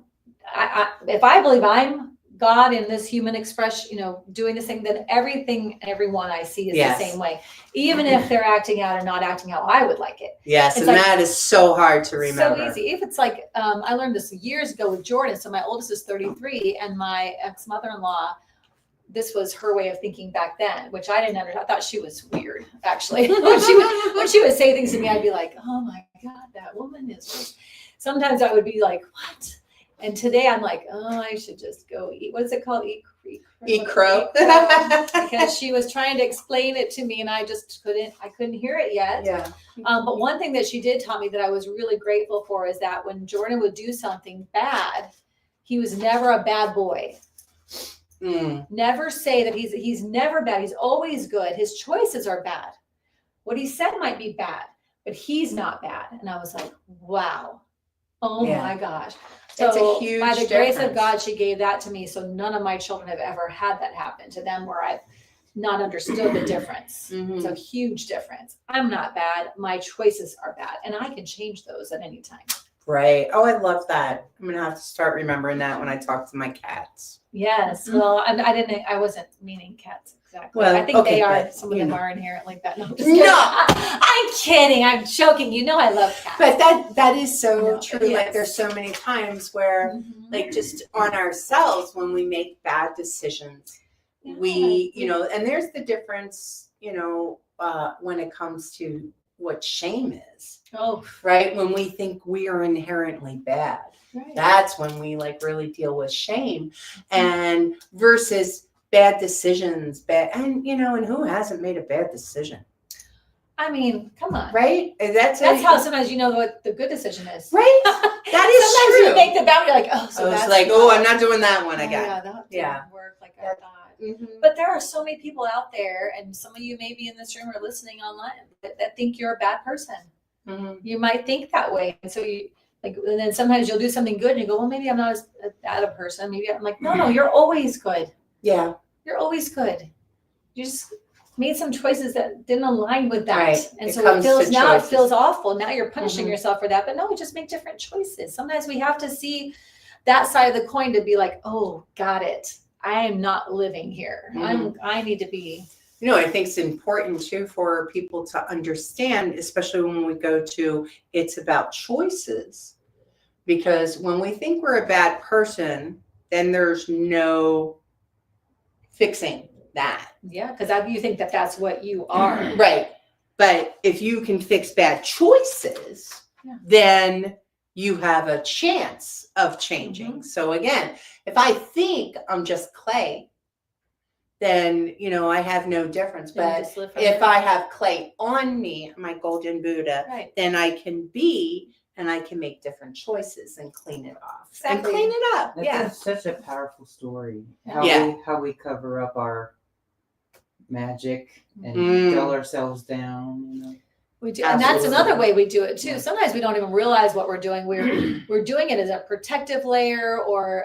if I believe I'm God in this human expression, doing this thing, then everything and everyone I see is the same way, even if they're acting out and not acting how I would like it. Yes, It's and like, that is so hard to remember. so easy. If it's like, I learned this years ago with Jordan. So my oldest is 33, and my ex-mother-in-law, this was her way of thinking back then, which I didn't understand. I thought she was weird, actually. when she would say things to me, I'd be like, oh my God, that woman is just. Sometimes I would be like, what? And today I'm like, oh, I should just go eat. What is it called? Eat crow. Because she was trying to explain it to me and I just couldn't hear it yet. Yeah. But one thing that she did tell me that I was really grateful for is that when Jordan would do something bad, he was never a bad boy. Never say that he's never bad. He's always good. His choices are bad. What he said might be bad, but he's not bad. And I was like, wow. Oh my gosh. So It's a huge by the grace difference. of God, she gave that to me. So none of my children have ever had that happen to them where I've not understood the difference. It's a huge difference. I'm not bad. My choices are bad. And I can change those at any time. Right. Oh, I love that. I'm going to have to start remembering that when I talk to my cats. Yes. Well, I wasn't meaning cats. exactly. Well, I think okay, they are. but, Some of you them know. are inherent like that. No, I'm just No. kidding. I'm kidding. I'm joking. You know I love cats. But that is so No, true. yes. Like there's so many times where Mhm. like just on ourselves when we make bad decisions, we, you know, and there's the difference, you know, when it comes to what shame is, Oh, right? When we think we are inherently bad, right. that's when we like really deal with shame, and versus bad decisions, and you know, and who hasn't made a bad decision, I mean, come on. right? And that's how sometimes you know what the good decision is. right. That is Sometimes true. you make the boundary like, oh, so I was that's like, oh, I'm not doing that one oh, again. yeah, that didn't work like I thought. Mhm. But there are so many people out there, and some of you may be in this room or listening online that think you're a bad person. Mhm. You might think that way, and so you like, and then sometimes you'll do something good, and you go, well, maybe I'm not as bad a person. Maybe I'm like, no, you're always good. Yeah. You're always good. You just made some choices that didn't align with that, Right. and It so comes to it choices. feels awful. Now you're punishing Mhm. yourself for that, but no, just make different choices. Sometimes we have to see that side of the coin to be like, oh, got it. I am not living here. I need to be. You know, I think it's important too for people to understand, especially when we go to it's about choices, because when we think we're a bad person, then there's no fixing that. Yeah, because you think that that's what you are. Right. But if you can fix bad choices, then you have a chance of changing. So again, if I think I'm just clay, then, you know, I have no difference. But if I have clay on me, my golden Buddha, then I can be and I can make different choices and clean it off. Exactly. And clean it up. That's such a powerful story. How we cover up our magic and dull ourselves down, you know. We do, and that's another way we do it too. Sometimes we don't even realize what we're doing. We're doing it as a protective layer, or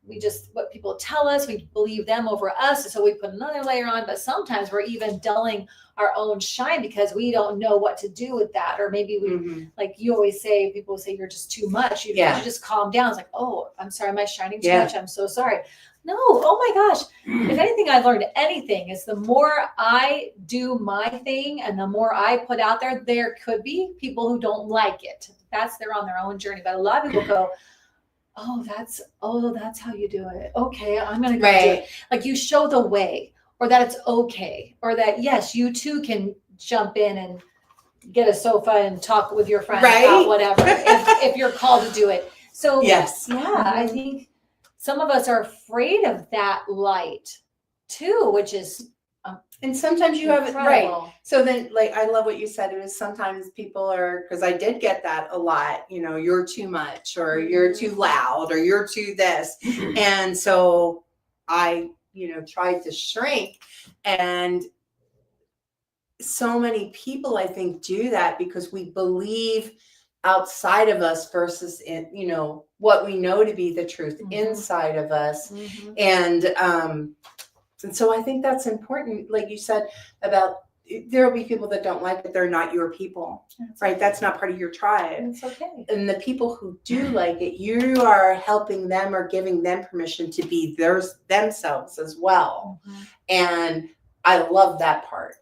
we just what people tell us. We believe them over us, so we put another layer on. But sometimes we're even dulling our own shine because we don't know what to do with that, or maybe we like you always say. People say you're just too much. You just calm down. It's like, oh, I'm sorry, am I shining too much? I'm so sorry. No, oh my gosh. If anything, I've learned anything is the more I do my thing and the more I put out there, there could be people who don't like it. They're on their own journey. But a lot of people go, oh, that's how you do it. Okay, I'm going to go do it. Like you show the way, or that it's okay, or that, yes, you too can jump in and get a sofa and talk with your friends about whatever, if you're called to do it. So I think some of us are afraid of that light too, which is and sometimes you have it incredible. So then, like, I love what you said. It was sometimes people are, because I did get that a lot, you know, you're too much, or you're too loud, or you're too this. And so I, you know, tried to shrink. And so many people, I think, do that because we believe outside of us versus in, you know, what we know to be the truth inside of us. And so I think that's important. Like you said about, there will be people that don't like it. They're not your people, right? That's not part of your tribe. It's okay. And the people who do like it, you are helping them or giving them permission to be themselves as well. And I love that part.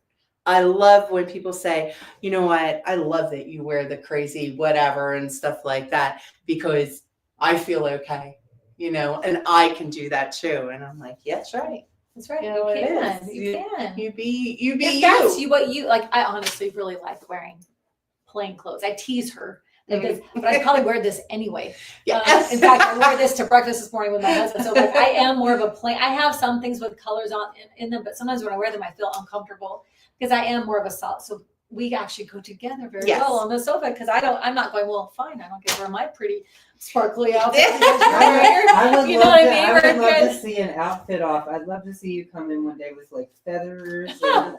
I love when people say, you know what, I love that you wear the crazy whatever and stuff like that, because I feel okay, you know, and I can do that too. And I'm like, yeah, that's right. That's right. You know, You can. it is. You can. You be if that's you. What you like. I honestly really like wearing plain clothes. I tease her like this, but I probably wear this anyway. Yes. In fact, I wore this to breakfast this morning with my husband. So like, I am more of a plain. I have some things with colors on in them, but sometimes when I wear them, I feel uncomfortable because I am more of a solid. So we actually go together very well on the sofa because I'm not going, well, fine, I don't get to wear my pretty sparkly outfit. I would love to see an outfit off. I'd love to see you come in one day with like feathers. And,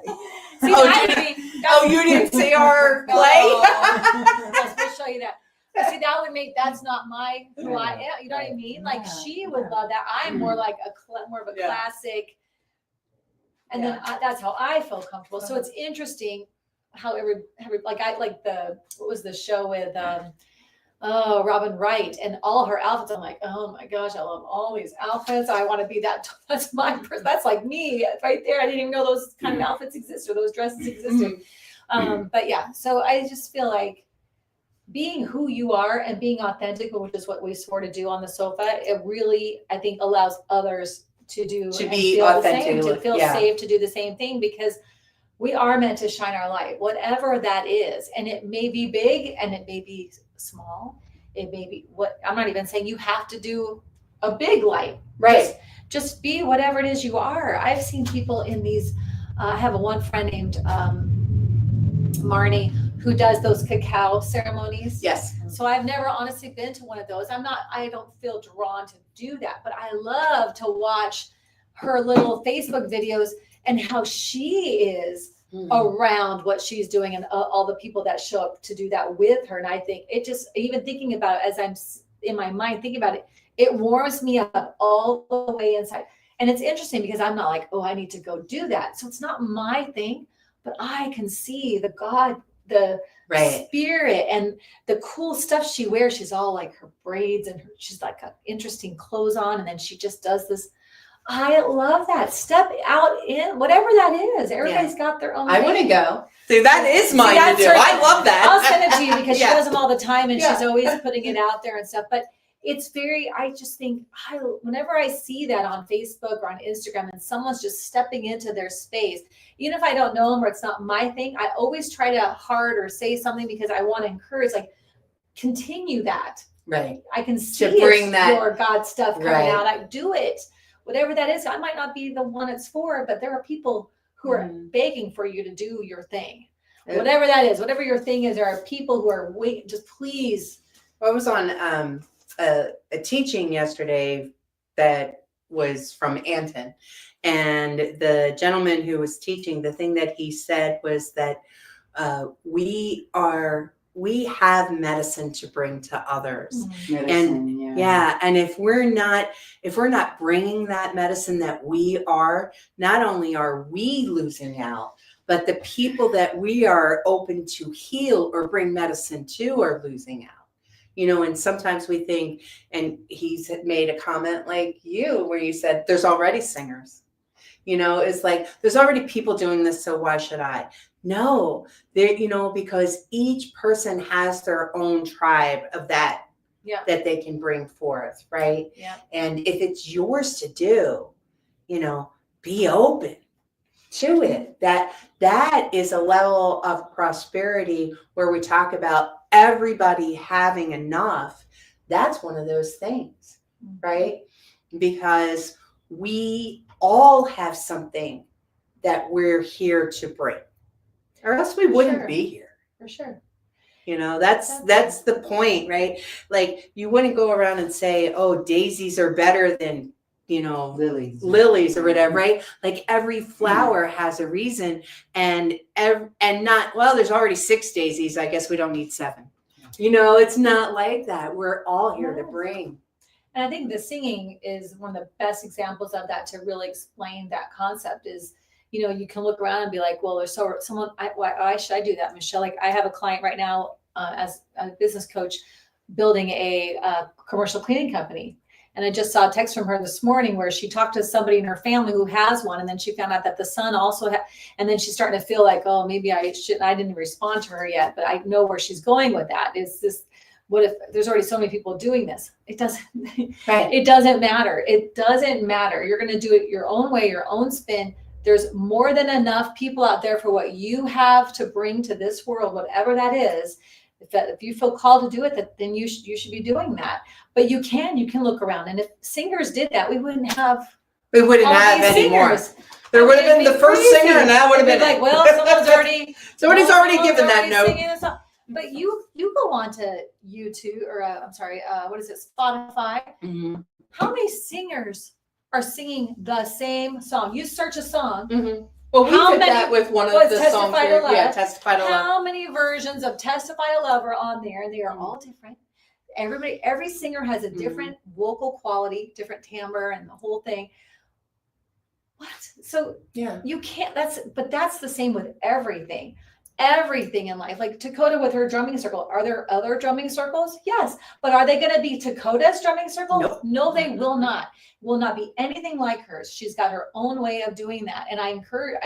you didn't see our play? Yes, we'll show you that. But see, that would make, that's not my, who I am. You know what I mean? Like she would love that. I'm more like more of a classic. And then that's how I feel comfortable. So it's interesting how every like I like what was the show with oh, Robin Wright and all her outfits. I'm like, oh my gosh, I love all these outfits. I want to be that. That's my person. That's like me right there. I didn't even know those kind of outfits exist or those dresses existed. But yeah, so I just feel like being who you are and being authentic, which is what we sort of do on the sofa, it really, I think, allows others to do To and be feel authentic, the same, to feel yeah. safe to do the same thing, because we are meant to shine our light, whatever that is. And it may be big and it may be small. It may be I'm not even saying you have to do a big light. Right. Just be whatever it is you are. I've seen people in these, I have one friend named Marnie who does those cacao ceremonies. Yes. So I've never honestly been to one of those. I don't feel drawn to do that, but I love to watch her little Facebook videos and how she is around what she's doing and all the people that show up to do that with her. And I think it just, even thinking about it as I'm in my mind thinking about it, it warms me up all the way inside. And it's interesting because I'm not like, oh, I need to go do that. So it's not my thing, but I can see the God, the spirit and the cool stuff she wears. She's all like her braids and she's like got interesting clothes on. And then she just does this. I love that. Step out in whatever that is. Everybody's got their own I thing. want to go. See, that is mine to do. I love that. I'll send it to you because she does them all the time and Yeah. she's always putting it out there and stuff. But it's very, I just think, whenever I see that on Facebook or on Instagram and someone's just stepping into their space, even if I don't know them or it's not my thing, I always try to heart or say something because I want to encourage, like, continue that. Right. I can see To bring that, your God stuff coming out. I do it. Whatever that is, I might not be the one it's for, but there are people who are begging for you to do your thing. Whatever that is, whatever your thing is, there are people who are waiting, just please. I was on a teaching yesterday that was from Anton, and the gentleman who was teaching, the thing that he said was that we have medicine to bring to others. Medicine, and if we're not bringing that medicine that we are, not only are we losing out, but the people that we are open to heal or bring medicine to are losing out. You know, and sometimes we think, and he's made a comment like you, where you said, there's already singers. You know, it's like, there's already people doing this, so why should I? No, because each person has their own tribe of that they can bring forth, right? Yeah. And if it's yours to do, be open to it. That is a level of prosperity where we talk about everybody having enough. That's one of those things, right? Because we all have something that we're here to bring, or else we wouldn't be here. For sure. That's the point, right? Like, you wouldn't go around and say, oh, daisies are better than lilies or whatever, right? Like, every flower has a reason, and not, well, there's already 6 daisies, I guess we don't need 7. It's not like that. We're all here to bring. And I think the singing is one of the best examples of that, to really explain that concept. Is, you can look around and be like, well, there's someone, why should I do that, Michelle? Like, I have a client right now as a business coach building a commercial cleaning company. And I just saw a text from her this morning where she talked to somebody in her family who has one. And then she found out that the son also had, and then she's starting to feel like, oh, maybe I didn't respond to her yet, but I know where she's going with that. Is this, what if there's already so many people doing this? It doesn't, It doesn't matter. It doesn't matter. You're going to do it your own way, your own spin. There's more than enough people out there for what you have to bring to this world, whatever that is. If you feel called to do it, then you should be doing that. But you can look around, and if singers did that, we wouldn't have any more. There would have been the first singer, and that would have been like, well, somebody's already given that note. But you go on to YouTube or what is it, Spotify? Mm-hmm. How many singers are singing the same song? You search a song. Mm-hmm. Well, we did that with one of the songs. Testify to Love. How many versions of Testify to Love are on there? And they are all different. Every singer has a different vocal quality, different timbre, and the whole thing. What? So you can't. That's the same with everything. everything in life. Like Dakota with her drumming circle. Are there other drumming circles? Yes. But are they going to be Dakota's drumming circle? Nope. No, they will not. Will not be anything like hers. She's got her own way of doing that. And I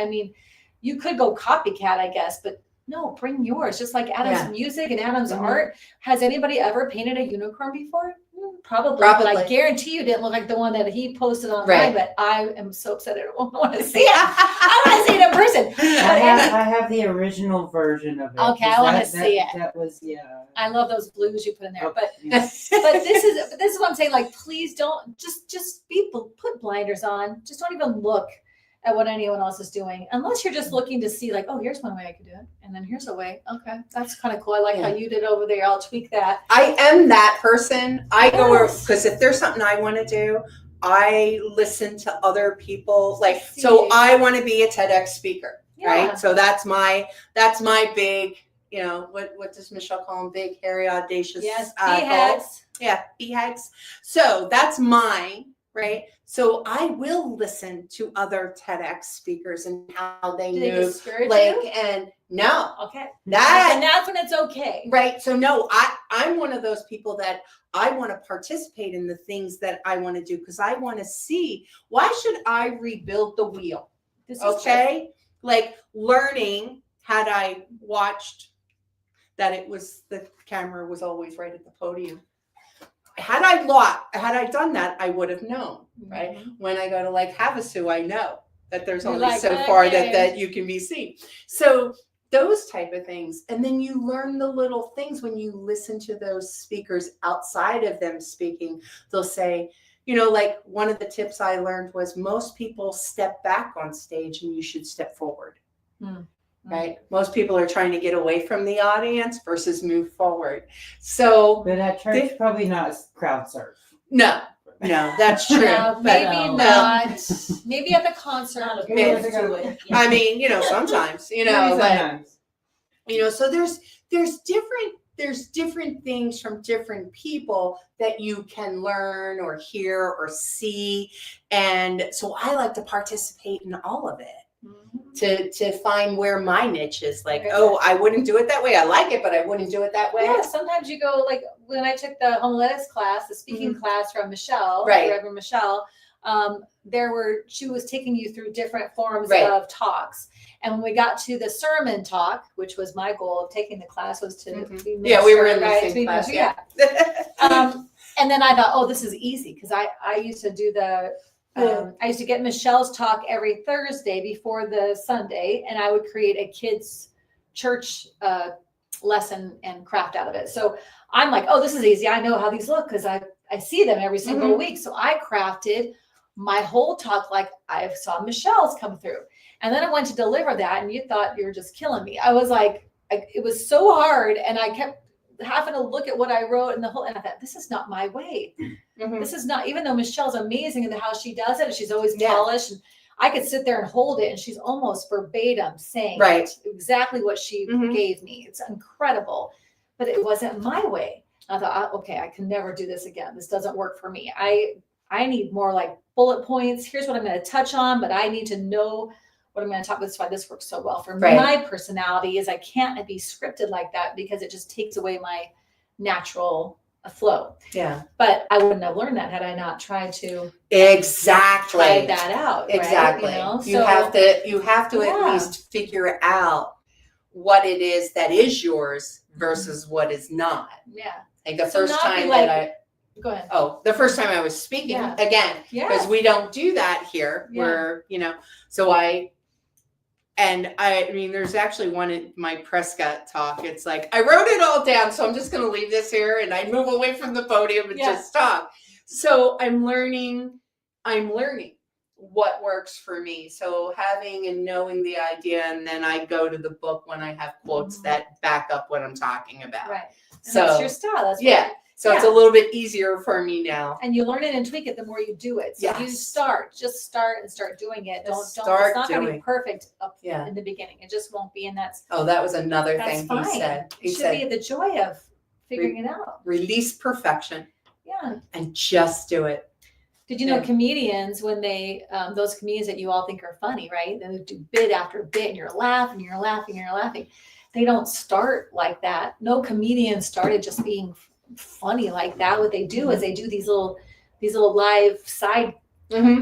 mean, you could go copycat, I guess, but no, bring yours. Just like Adam's music and Adam's art. Has anybody ever painted a unicorn before? Probably. But I guarantee you didn't look like the one that he posted online. But I am so upset. I don't want to see it. I want to see it in person. I have the original version of it. Okay, I want to see it. That was I love those blues you put in there. But this is what I'm saying. Like, please don't just put blinders on. Just don't even look at what anyone else is doing, unless you're just looking to see like, oh, here's one way I could do it, and then here's a way. Okay, that's kind of cool. I like how you did over there. I'll tweak that. I am that person. I go because if there's something I want to do, I listen to other people. Like, so I want to be a TEDx speaker, right? So that's my big, you know, what does Michelle call them? Big, hairy, audacious. Yes, BHAGs. Yeah, BHAGs. So that's mine. Right. So I will listen to other TEDx speakers and how they move. And no. Okay. And that's when it's okay. Right. So no, I'm one of those people that I want to participate in the things that I want to do because I want to see, why should I rebuild the wheel? Okay. Like learning, had I watched that the camera was always right at the podium. Had I done that, I would have known, right? When I go to like Havasu, I know that there's only so far that you can be seen. So those type of things. And then you learn the little things when you listen to those speakers outside of them speaking. They'll say, you know, like one of the tips I learned was most people step back on stage and you should step forward. Right. Most people are trying to get away from the audience versus move forward. So, but at church, probably not crowd surf. No, that's true. Maybe not. Maybe at the concert. I mean, you know, sometimes, you know, so there's different things from different people that you can learn or hear or see. And so I like to participate in all of it. To find where my niche is. Like, oh, I wouldn't do it that way. I like it, but I wouldn't do it that way. Yeah, sometimes you go, like when I took the homiletics class, the speaking class from Michelle, Reverend Michelle, she was taking you through different forms of talks. And when we got to the sermon talk, which was my goal of taking the class, was to be we were in the same class. And then I thought, oh, this is easy because I used to do I used to get Michelle's talk every Thursday before the Sunday, and I would create a kids' church lesson and craft out of it. So I'm like, oh, this is easy. I know how these look because I see them every single week. So I crafted my whole talk like I saw Michelle's come through. And then I went to deliver that, and you thought you were just killing me. I was like, it was so hard, and I kept having to look at what I wrote and I thought, this is not my way. This is not, even though Michelle's amazing in how she does it, and she's always polished, and I could sit there and hold it, and she's almost verbatim saying exactly what she gave me. It's incredible, but it wasn't my way. I thought, okay, I can never do this again. This doesn't work for me. I need more like bullet points. Here's what I'm going to touch on, but I need to know what I'm going to talk about. That's why this works so well for my personality is I can't be scripted like that because it just takes away my natural flow. Yeah. But I wouldn't have learned that had I not tried to try that out. Exactly. Right? You know? You have to at least figure out what it is that is yours versus what is not. Yeah. Like the first time go ahead. Oh, the first time I was speaking again, because we don't do that here. Where, you know, so I mean, there's actually one in my Prescott talk. It's like, I wrote it all down, so I'm just going to leave this here and I move away from the podium and just talk. So I'm learning what works for me. So having and knowing the idea, and then I go to the book when I have quotes that back up what I'm talking about. Right. And so that's your style. That's so it's a little bit easier for me now. And you learn it and tweak it the more you do it. So you just start doing it. Don't it's not going to be perfect in the beginning. It just won't be. And that's that was another thing he said. It should be the joy of figuring it out. Release perfection. Yeah. And just do it. Did you know comedians, when they, those comedians that you all think are funny, right? They do bit after bit and you're laughing. they don't start like that. No comedian started just being funny like that. What they do is they do these little live side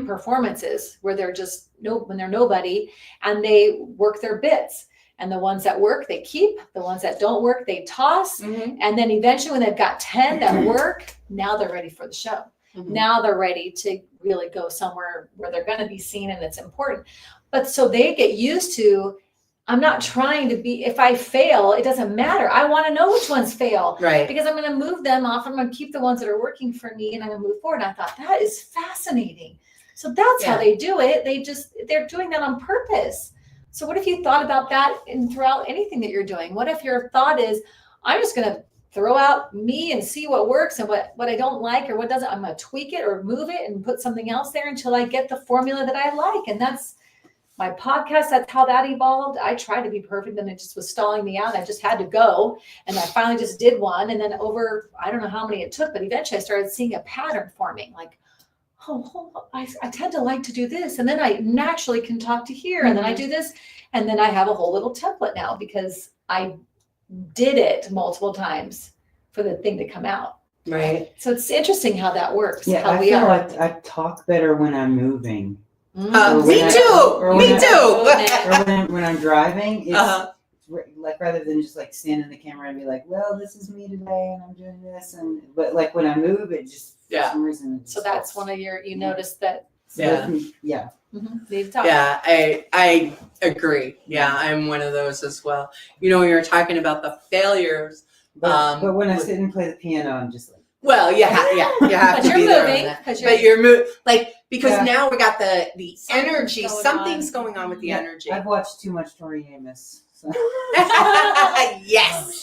performances where they're just when they're nobody, and they work their bits. And the ones that work, they keep. The ones that don't work, they toss. And then eventually when they've got 10 that work, now they're ready for the show. Now they're ready to really go somewhere where they're going to be seen and it's important. But so they get used to, I'm not trying to be, if I fail, it doesn't matter. I want to know which ones fail. Right. Because I'm going to move them off. I'm going to keep the ones that are working for me and I'm going to move forward. And I thought that is fascinating. So that's how they do it. They're doing that on purpose. So what if you thought about that throughout anything that you're doing? What if your thought is, I'm just going to throw out me and see what works and what I don't like or what doesn't. I'm going to tweak it or move it and put something else there until I get the formula that I like. And that's my podcast. That's how that evolved. I tried to be perfect and it just was stalling me out. I just had to go. And I finally just did one. And then over, I don't know how many it took, but eventually I started seeing a pattern forming, like, I tend to like to do this. And then I naturally can talk to here. And then I do this. And then I have a whole little template now because I did it multiple times for the thing to come out. Right. So it's interesting how that works. Yeah, how I feel like I talk better when I'm moving. Me too. Me too. Or when I'm driving, it's like rather than just like stand in the camera and be like, well, this is me today and I'm doing this. But like when I move, it just, for some reason. So that's one of you noticed that. Yeah. Need to talk. Yeah, I agree. Yeah, I'm one of those as well. You know, when you were talking about the failures. But when I sit and play the piano, I'm just like. Well, you have but to you're be moving, there. But you're moving, like, because now we got the energy. Something's going on with the energy. I've watched too much Tori Amos. So. Yes,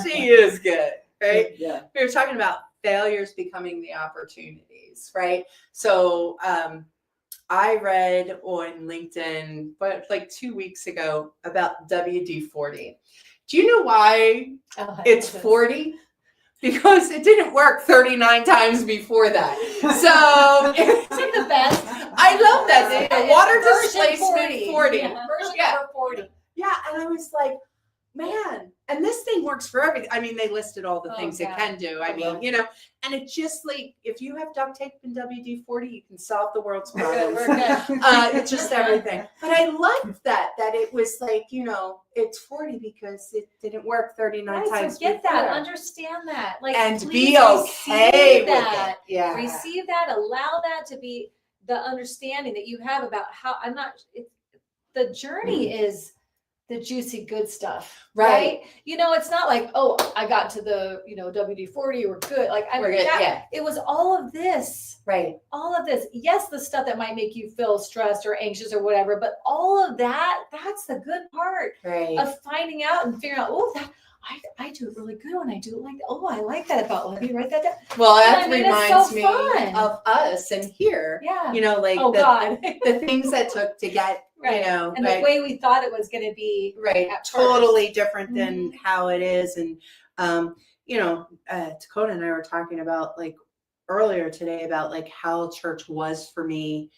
she is good, right? Yeah. We were talking about failures becoming the opportunities, right? So I read on LinkedIn, but like 2 weeks ago about WD-40. Do you know why it's 40? Because it didn't work 39 times before that. So it's the best. I love that. The water displacement 40. Version 40. Yeah, and I was like, man, and this thing works for everything. I mean, they listed all the things it can do. I mean, you know, and it's just like, if you have duct tape and WD-40, you can solve the world's problems. It's just everything. But I liked that it was like, you know, it's 40 because it didn't work 39 times. So get that, understand that. Like, and be okay with it. Yeah. Receive that, allow that to be the understanding that you have about how the journey is the juicy good stuff, right? You know, it's not like, oh, I got to the, WD-40, we're good. Like, we're good. It was all of this, right? All of this. Yes, the stuff that might make you feel stressed or anxious or whatever, but all of that's the good part of finding out and figuring out, oh, I do it really good when I do it like that. Oh, I like that about, let me write that down. Well, that reminds me of us and here, you know, like the things that took to get, you know, and the way we thought it was going to be, totally different than how it is. And, you know, Dakota and I were talking about like earlier today about like how church was for me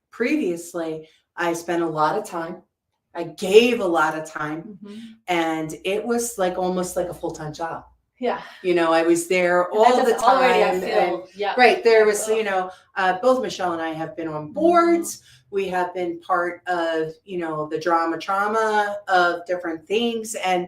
previously. I spent a lot of time. I gave a lot of time, and it was like almost like a full-time job. Yeah. You know, I was there all the time. There was, you know, both Michelle and I have been on boards. We have been part of, you know, the trauma of different things. And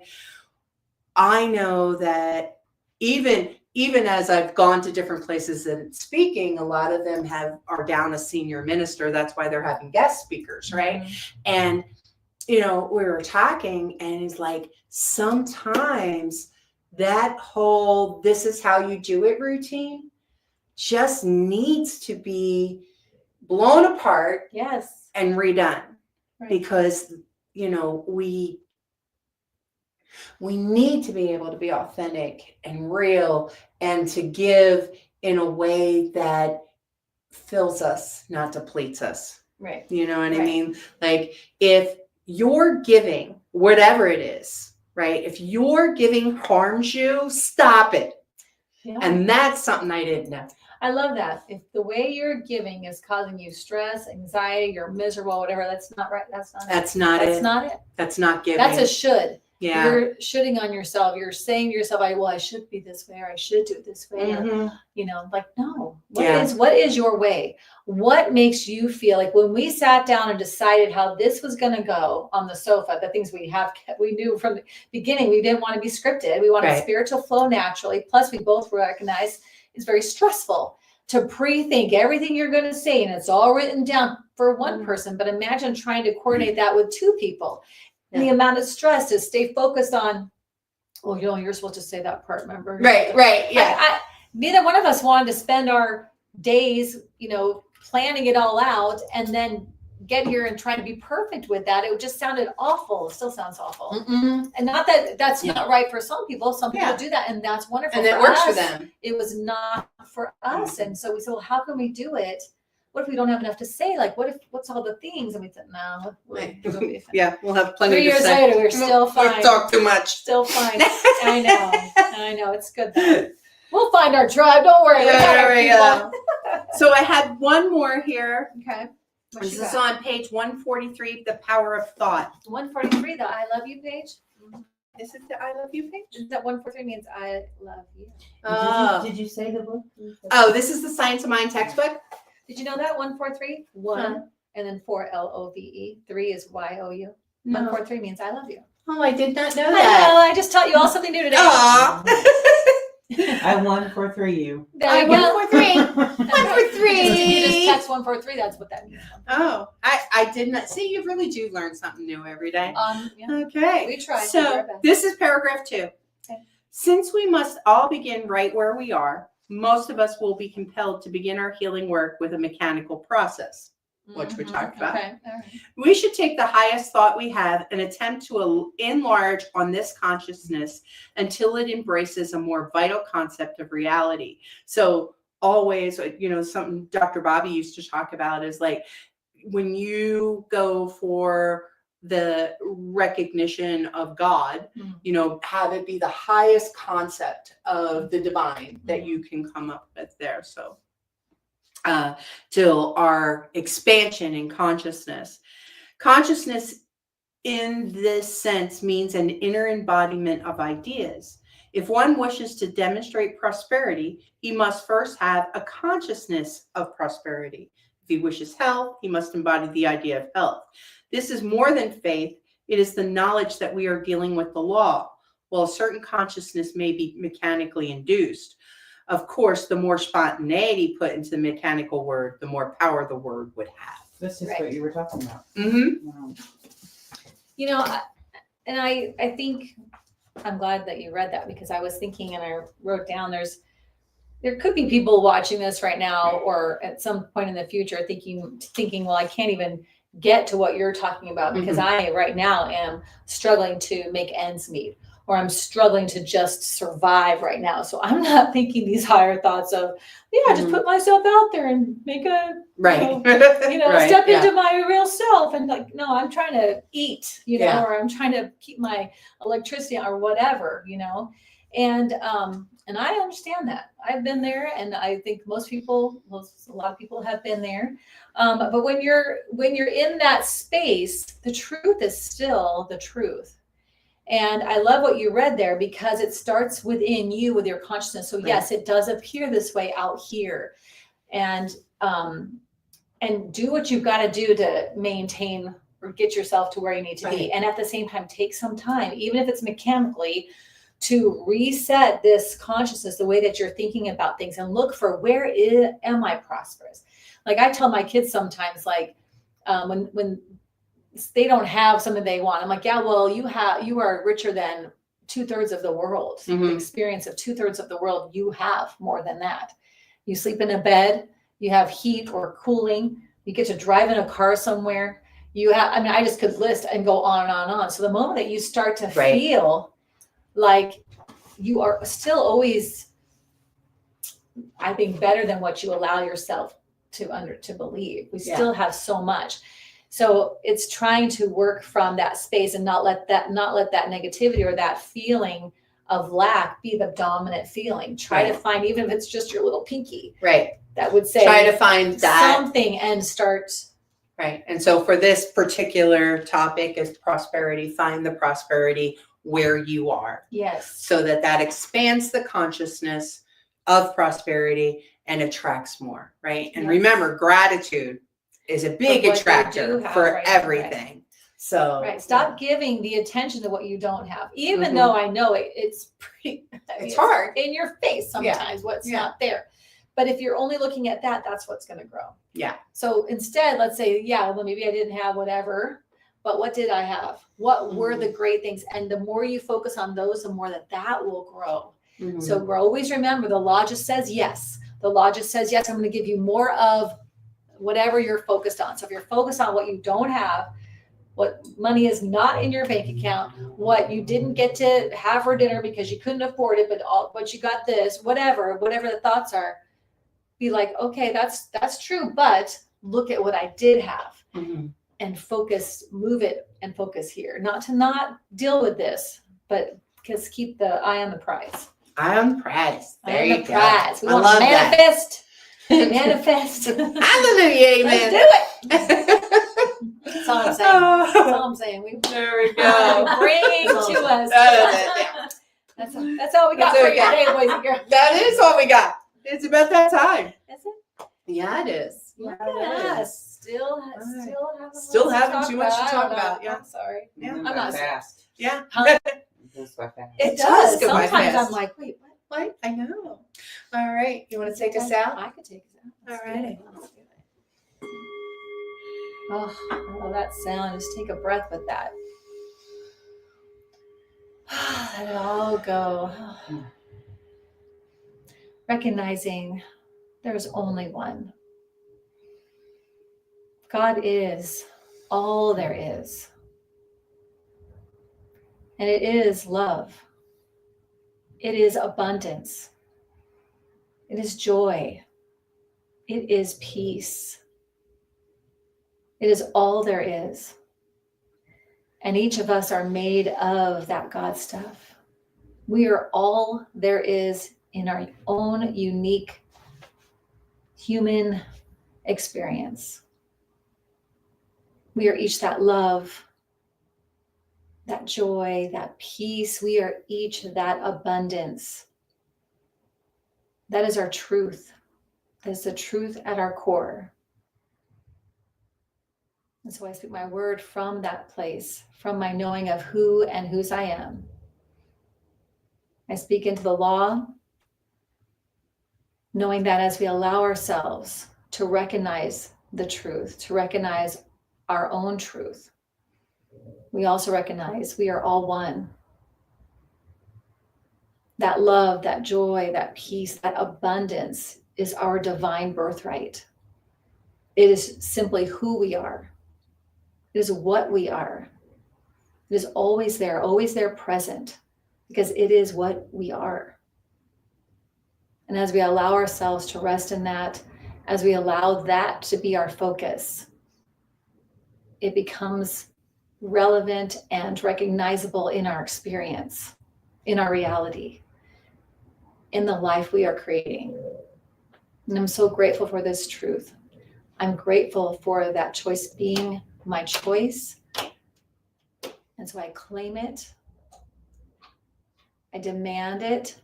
I know that even as I've gone to different places and speaking, a lot of them are down a senior minister. That's why they're having guest speakers, right? And you know, we were talking and it's like, sometimes that whole, this is how you do it routine just needs to be blown apart and redone because, you know, we need to be able to be authentic and real and to give in a way that fills us, not depletes us. Right. You know what I mean? Like if your giving, whatever it is, right? If your giving harms you, stop it. Yeah. And that's something I didn't know. I love that. If the way you're giving is causing you stress, anxiety, you're miserable, whatever, that's not right. That's not it. That's not it. That's not giving. That's a should. Yeah. You're shitting on yourself. You're saying to yourself, I should be this way, or I should do it this way. Or, Mhm. like, no, what Yeah. is your way? What makes you feel like when we sat down and decided how this was going to go on the sofa, the things we knew from the beginning, we didn't want to be scripted. We wanted Right. spiritual flow naturally. Plus we both recognized it's very stressful to pre-think everything you're going to say, and it's all written down for one person. But imagine trying to coordinate that with two people. And the amount of stress to stay focused on, you're supposed to say that part, remember? Right. Yeah. Neither one of us wanted to spend our days, planning it all out and then get here and try to be perfect with that. It just sounded awful. It still sounds awful. Mm-mm. And not that that's not right for some people. Some people do that, and that's wonderful. And it works for them. It was not for us. And so we said, well, how can we do it? What if we don't have enough to say? Like, what's all the things? And we said, no. Yeah, we'll have plenty 3 to years say. later, we're still fine. We've talked too much. Still fine. I know. It's good though. We'll find our tribe. Don't worry. We got our people. So I had one more here. Okay. This is on page 143, The Power of Thought. 143, the I love you page. Is it the I love you page? Is that 143 means I love you? Did you say the book? Oh, this is the Science of Mind textbook. Did you know that 143? 1 and then 4 LOVE. 3 is YOU. No. 143 means I love you. Oh, I did not know I that. know. I just taught you all something new today. Aw. I 143 you. There you go. 143. 143. You just text 143. That's what that means. Oh, I did not see. You really do learn something new every day. Yeah. Okay. We try. So this is paragraph 2. Okay. Since we must all begin right where we are, most of us will be compelled to begin our healing work with a mechanical process, which we talked about. Okay. All right. We should take the highest thought we have and attempt to enlarge on this consciousness until it embraces a more vital concept of reality. So always, something Dr. Bobby used to talk about is like when you go for the recognition of God, have it be the highest concept of the divine that you can come up with there. So till our expansion in consciousness. Consciousness in this sense means an inner embodiment of ideas. If one wishes to demonstrate prosperity, he must first have a consciousness of prosperity. If he wishes health, he must embody the idea of health. This is more than faith. It is the knowledge that we are dealing with the law. While a certain consciousness may be mechanically induced, of course, the more spontaneity put into the mechanical word, the more power the word would have. This is what you were talking about. Mm-hmm. Wow. And I think I'm glad that you read that, because I was thinking and I wrote down there could be people watching this right now or at some point in the future thinking, well, I can't even get to what you're talking about because I right now am struggling to make ends meet, or I'm struggling to just survive right now. So I'm not thinking these higher thoughts of, just put myself out there and make a, step into my real self. And like, no, I'm trying to eat, or I'm trying to keep my electricity or whatever, and I understand that. I've been there, and I think a lot of people have been there. But when you're in that space, the truth is still the truth. And I love what you read there, because it starts within you with your consciousness. So yes, it does appear this way out here, and do what you've got to do to maintain or get yourself to where you need to be. And at the same time, take some time, even if it's mechanically, to reset this consciousness, the way that you're thinking about things, and look for am I prosperous? Like I tell my kids sometimes, like when they don't have something they want, I'm like, yeah, well, you are richer than 2/3 of the world. The experience of 2/3 of the world, you have more than that. You sleep in a bed, you have heat or cooling, you get to drive in a car somewhere. I just could list and go on and on and on. So the moment that you start to feel like you are still always, I think, better than what you allow yourself to believe. We still have so much. So it's trying to work from that space and not let that negativity or that feeling of lack be the dominant feeling. Try to find, even if it's just your little pinky, that would say, try to find that something and start. Right. And so for this particular topic is prosperity, find the prosperity where you are, Yes. so that expands the consciousness of prosperity and attracts more, right? And Yes. remember, gratitude is a big For what you do attractor have, for right, everything. So Right. Stop giving the attention to what you don't have, even Mhm. though I know it's pretty, It's hard. in your face sometimes what's Yeah. not there. But if you're only looking at that, that's what's going to grow. Yeah. So instead, let's say, yeah, well, maybe I didn't have whatever, but what did I have? What were the great things? And the more you focus on those, the more that will grow. Mhm. So always remember, the law just says yes. The law just says yes. I'm going to give you more of whatever you're focused on. So if you're focused on what you don't have, what money is not in your bank account, what you didn't get to have for dinner because you couldn't afford it, but you got this, whatever the thoughts are, be like, okay, that's true, but look at what I did have. Mhm. And focus, move it and focus here. Not to not deal with this, but just keep the eye on the prize. Eye on the prize. There Eye on you the go. prize. We I want love to that. manifest. Manifest. Hallelujah, Let's amen. do it. That's all I'm saying. That's all I'm saying. There we go. Bring to us. Yeah. That's all we got That's for okay. you today, boys and girls. That is all we got. It's about that time. Is it? Yeah, it is. Look Yeah, at it us. is. Still having too much to talk I don't know. about, yeah. I'm sorry. Yeah. I'm I'm not fast. Yeah. It goes by fast. It does does. go by Sometimes fast. I'm like, wait, what? What? I know. All right. You want to take us out? I could take us out. Let's All do righty. it. Let's do it. Oh, I love that sound. Just take a breath with that. Let it all go. Recognizing there's only one. God is all there is. And it is love. It is abundance. It is joy. It is peace. It is all there is. And each of us are made of that God stuff. We are all there is in our own unique human experience. We are each that love, that joy, that peace. We are each that abundance. That is our truth. That is the truth at our core. And so I speak my word from that place, from my knowing of who and whose I am. I speak into the law, knowing that as we allow ourselves to recognize the truth, to recognize our own truth, we also recognize we are all one. That love, that joy, that peace, that abundance is our divine birthright. It is simply who we are. It is what we are. It is always there present, because it is what we are. And as we allow ourselves to rest in that, as we allow that to be our focus, it becomes relevant and recognizable in our experience, in our reality, in the life we are creating. And I'm so grateful for this truth. I'm grateful for that choice being my choice. And so I claim it. I demand it.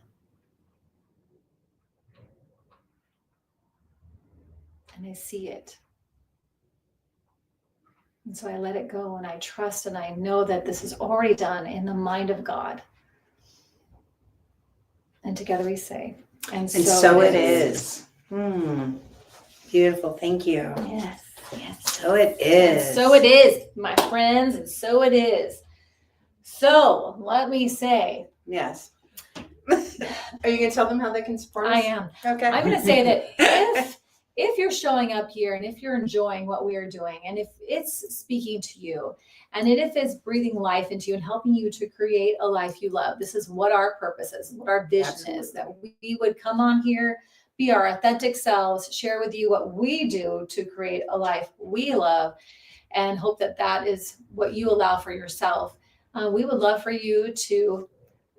And I see it. And so I let it go, and I trust, and I know that this is already done in the mind of God. And together we say, and so it is. Beautiful. Thank you. Yes. So it is. And so it is, my friends, and so it is. So let me say. Yes. Are you going to tell them how they can support us? I am. Okay. I'm going to say that if you're showing up here, and if you're enjoying what we are doing, and if it's speaking to you, and if it's breathing life into you and helping you to create a life you love, this is what our purpose is, what our vision is, that we would come on here, be our authentic selves, share with you what we do to create a life we love, and hope that that is what you allow for yourself. We would love for you to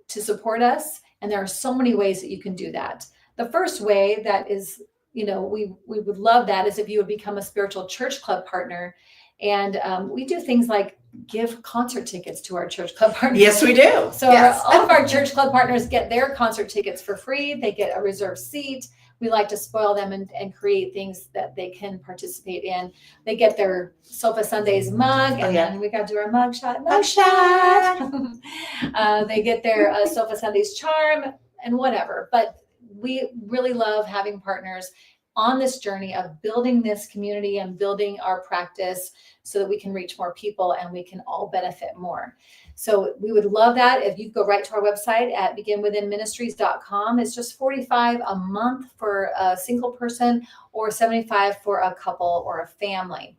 support us. And there are so many ways that you can do that. The first way that is, we would love that is if you would become a spiritual church club partner. And we do things like give concert tickets to our church club partners. Yes, we do. So Yes. all of our church club partners get their concert tickets for free. They get a reserved seat. We like to spoil them and create things that they can participate in. They get their Sofa Sundays mug, and then we got to do our mug shot. They get their Sofa Sundays charm and whatever. But we really love having partners on this journey of building this community and building our practice so that we can reach more people and we can all benefit more. So we would love that if you go right to our website at beginwithinministries.com. It's just $45 a month for a single person or $75 for a couple or a family.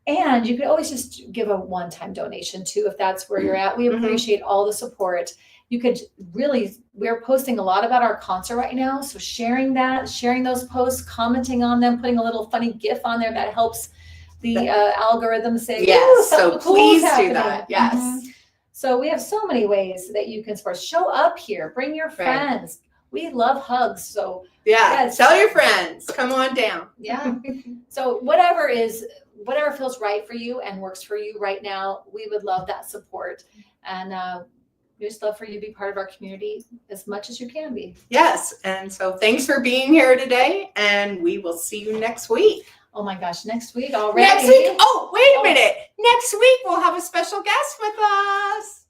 And you could always just give a one-time donation too, if that's where you're at. We appreciate all the support. You could really, we're posting a lot about our concert right now. So sharing those posts, commenting on them, putting a little funny GIF on there that helps the algorithm say, yes. So cool please do happening. that. Yes. So we have so many ways that you can support. Show up here, bring your friends. We love hugs. So tell your friends, come on down. Yeah. So whatever feels right for you and works for you right now, we would love that support. And we just love for you to be part of our community as much as you can be. Yes. And so thanks for being here today, and we will see you next week. Oh my gosh, next week already? Next week? Oh, wait a minute. Next week we'll have a special guest with us.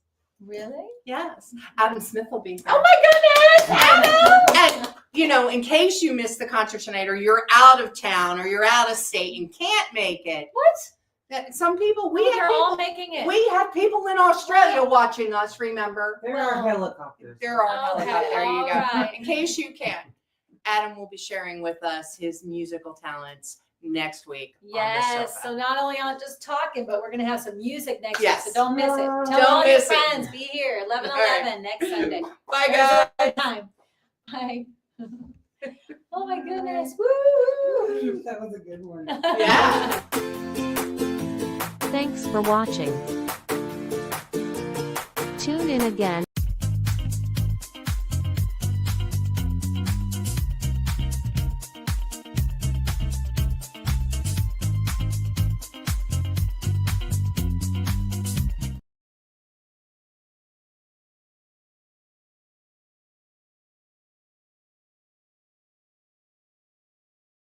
Really? Yes. Adam Smith will be here. Oh my goodness, Adam! And, in case you missed the concert tonight, or you're out of town, or you're out of state and can't make it. What? Some people, They're all making it. We had people in Australia watching us, remember? There are helicopters. There are helicopters. There you go. Right. In case you can't, Adam will be sharing with us his musical talents next week. Yes. So not only on just talking, but we're going to have some music next week. Yes. So don't miss it. Tell Don't all your miss it. friends. Be here 11/11 next Sunday. Bye, There's guys. our time. Bye. Oh my goodness. Woo! That was a good one. Yeah. Thanks for watching. Tune in again